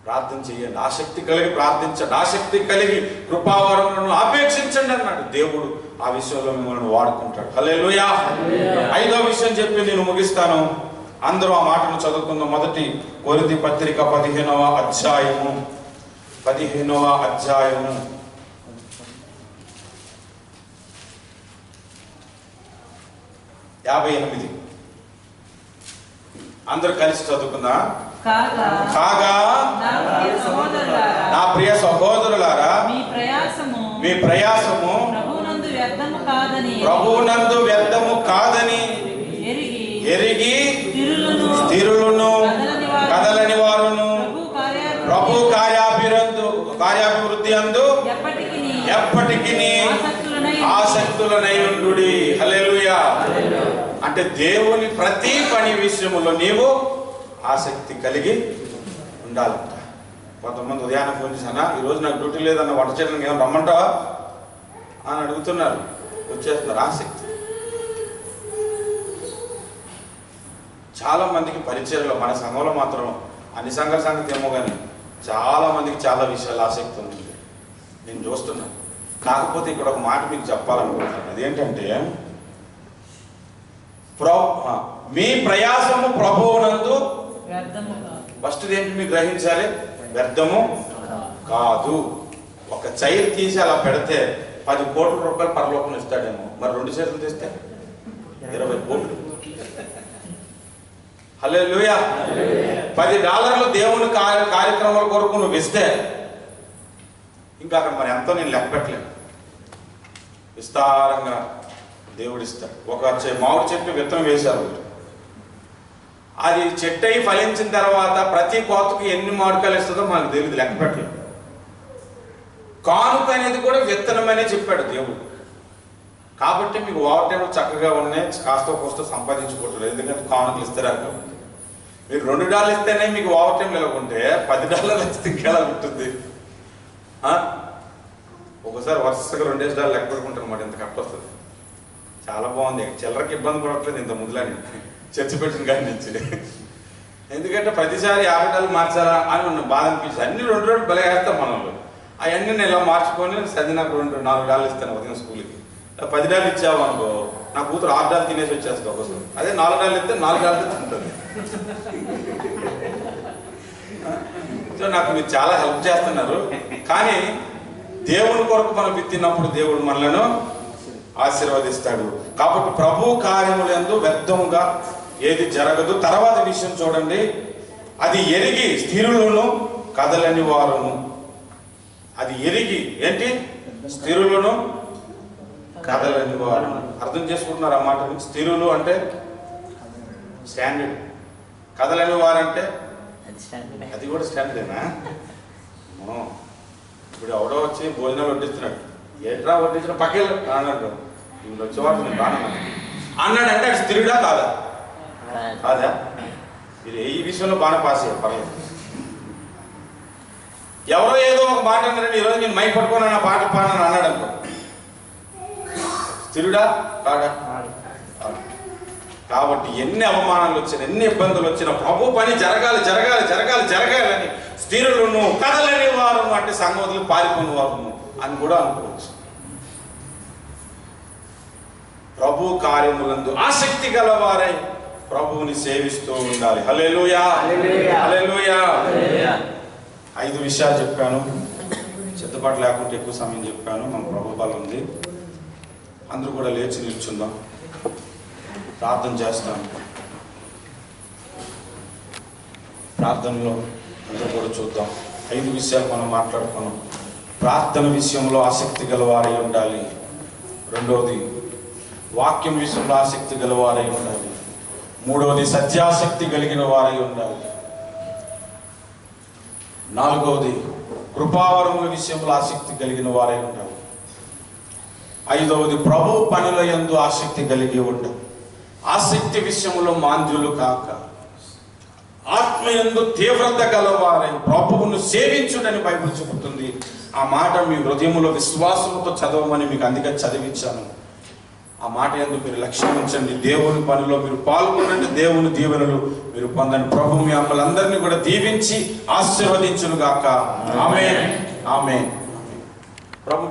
ప్రార్థన చేయండి, ఆసక్తి కలిగి ప్రార్థించండి, ఆసక్తి కలిగి కృపావరములను అపేక్షించండి అన్నాడు. దేవుడు ఆ విషయంలో మిమ్మల్ని వాడుకుంటాడు. హల్లెలూయా. 5వ విషయం చెప్పి నేను ముగిస్తాను. అందరూ ఆ మాటను చదువుకుందాం. 1 కొరింథీ పత్రిక 15వ అధ్యాయము 58. అందరూ కలిసి చదువుకుందా? కాగా నా ప్రియ సహోదరులారా, మీ ప్రయాసము ప్రభువునందు వ్యర్థము కాదని ఎరిగి స్థిరులను కదలని వారును ప్రభు కార్యాభివృద్ధి అందు ఎప్పటికీ ఆసక్తులనై ఉండుడి. హల్లెలూయా. అంటే దేవుని ప్రతి పని విషయములో నీవు ఆసక్తి కలిగి ఉండాలంట. కొంతమంది ఉదయాన్నే ఫోన్ చేశానా, ఈరోజు నాకు డ్యూటీ లేదన్న, వంట చేయడానికి ఏమైనా రమ్మంటావా అని అడుగుతున్నారు. వచ్చేస్తున్నారు. ఆసక్తి. చాలా మందికి పరిచయంలో, మన సంఘంలో మాత్రం అన్ని సంఘాల సంగతి ఏమో కానీ చాలా మందికి చాలా విషయాలు ఆసక్తి ఉంది, నేను చూస్తున్నాను. కాకపోతే ఇక్కడ ఒక మాట మీకు చెప్పాలనుకుంటున్నాను. అదేంటంటే, మీ ప్రయాసము ప్రభువునందు ఫస్ట్ ఏంటి మీరు గ్రహించాలి, వ్యర్థము కాదు. ఒక చైర్ తీసి అలా పెడితే 10 కోట్ల రూపాయలు పరలోకం ఇస్తాడేమో, మరి 2 చేతులు తీస్తే 20 కోట్లు. హల్లెలూయా. $10 దేవుని కార్యక్రమాల కొరకు నువ్వు ఇస్తే ఇంకా అక్కడ మరి ఎంతో నేను లెక్క పెట్టలేను. విస్తారంగా దేవుడు ఇస్తాడు. ఒక మామిడి చెట్టు విత్తనం వేశారు, అది చెట్టు అయి ఫలించిన తర్వాత ప్రతి కోతకు ఎన్ని మామిడికాయలు ఇస్తుందో మనకు తెలియదు, లెక్క పెట్టలేదు. కానుక అనేది కూడా విత్తనం అనే చెప్పాడు దేవుడు. కాబట్టి మీకు ఓవర్ టైంలు చక్కగా ఉన్నాయి, కాస్త కోస్త సంపాదించుకుంటారు, ఎందుకంటే కానుకలు ఇస్తారు కాబట్టి. మీరు $2 ఇస్తేనే మీకు ఓవర్ టైం లేకుంటే $10 ఇస్తే ఇంకెలా ఉంటుంది? ఒకసారి వరుసగా $2 లెక్క పెట్టుకుంటారు అన్నమాట, ఇంత కరెక్ట్ వస్తుంది. చాలా బాగుంది. చిల్లరకి ఇబ్బంది పడట్లేదు ఇంత ముందులని చర్చి పెట్టిన కానీ నుంచి. ఎందుకంటే ప్రతిసారి ఆగటాలు మార్చాలా అని ఉన్న బాధ అనిపించింది. అన్ని 2 రోజులు బలగేస్తాం మనలో. అవన్నీ నేను ఇలా మార్చుకొని సది నాకు 4 డాలు ఇస్తాను ఉదయం స్కూల్కి. 10 డాలు ఇచ్చావు అనుకో, నా కూతురు 6 డాలు తినేసి వచ్చేస్తా ఒకసారి. అదే 4 డాలు ఇస్తే 4 డాలు తింటుంది. సో నాకు మీరు చాలా హెల్ప్ చేస్తున్నారు. కానీ దేవుని కొరకు మనం విత్తినప్పుడు దేవుడు మనలను ఆశీర్వదిస్తాడు. కాబట్టి ప్రభు కార్యములందు వ్యర్థముగా ఏది జరగదు. తర్వాత విషయం చూడండి, అది ఎరిగి స్థిరులను కదలని వారును. అది ఎరిగి ఏంటి? స్థిరులను కదలని వారు. అర్థం చేసుకుంటున్నారు ఆ మాట? స్థిరులు అంటే స్టాండర్డ్, కదలని వారంటే అది కూడా స్టాండర్డేనా? ఇప్పుడు ఎవడో వచ్చి భోజనాలు వడ్డిస్తున్నాడు, ఎట్రా వడ్డించిన పక్కన అన్నాడు, ఇప్పుడు వచ్చేవాడు నేను రాను అన్నాడంటే అది స్థిరుడా కాదా? కాదా? మీరు ఈ విషయంలో బాగా పాస్ అయ్యారు, పర్లేదు. ఎవరో ఏదో ఒక మాట అన్నారండి, ఈరోజు నేను మైక్ పట్టుకున్నాను నా పాట పాడని అన్నాడు అనుకో, స్థిరుడా కాడా? కాబట్టి ఎన్ని అవమానాలు వచ్చినా, ఎన్ని ఇబ్బందులు వచ్చినా ప్రభు పని జరగాలి జరగాలి జరగాలి జరగాలని స్థిరులను కదలని వారు అంటే సంగతులు పారిపోని వారు అని కూడా అనుకోవచ్చు. ప్రభు కార్యములందు ఆసక్తి గలవారై ప్రభువుని సేవిస్తూ ఉండాలి. హల్లెలూయా, హల్లెలూయా. 5 విషయాలు చెప్పాను, సిద్ధపాటు లేకుంటే ఎక్కువ సమయం చెప్పాను. మన ప్రభు బలం ఉంది. అందరూ కూడా లేచి నిల్చుందాం, ప్రార్థన చేస్తాం. ప్రార్థనలో అందరూ కూడా చూద్దాం. 5 విషయాలు మనం మాట్లాడుకున్నాం. ప్రార్థన విషయంలో ఆసక్తి గలవారై ఉండాలి. రెండవది వాక్యం విషయంలో ఆసక్తి గలవారై ఉండాలి. మూడవది సత్యాసక్తి కలిగిన వారై ఉండాలి. నాలుగవది కృపావరముల విషయంలో ఆసక్తి కలిగిన వారై ఉండాలి. 5వది ప్రభు పనుల యందు ఆసక్తి కలిగి ఉండాలి. ఆసక్తి విషయంలో మాంద్యులు కాక ఆత్మయందు తీవ్రత గలవారై ప్రభువును సేవించుడని బైబిల్ చెబుతుంది. ఆ మాట మీ హృదయంలో విశ్వాసంతో చదవమని మీకు అందుకే చదివించాను. ఆ మాట యందు మీరు లక్ష్యం ఉంచండి. దేవుని పనిలో మీరు పాల్గొనండి. దేవుని దీవెనలు మీరు పొందండి. ప్రభు మీ అమ్మలందరినీ కూడా దీవించి ఆశీర్వదించును గాక. ఆమేన్, ఆమేన్. ప్రభు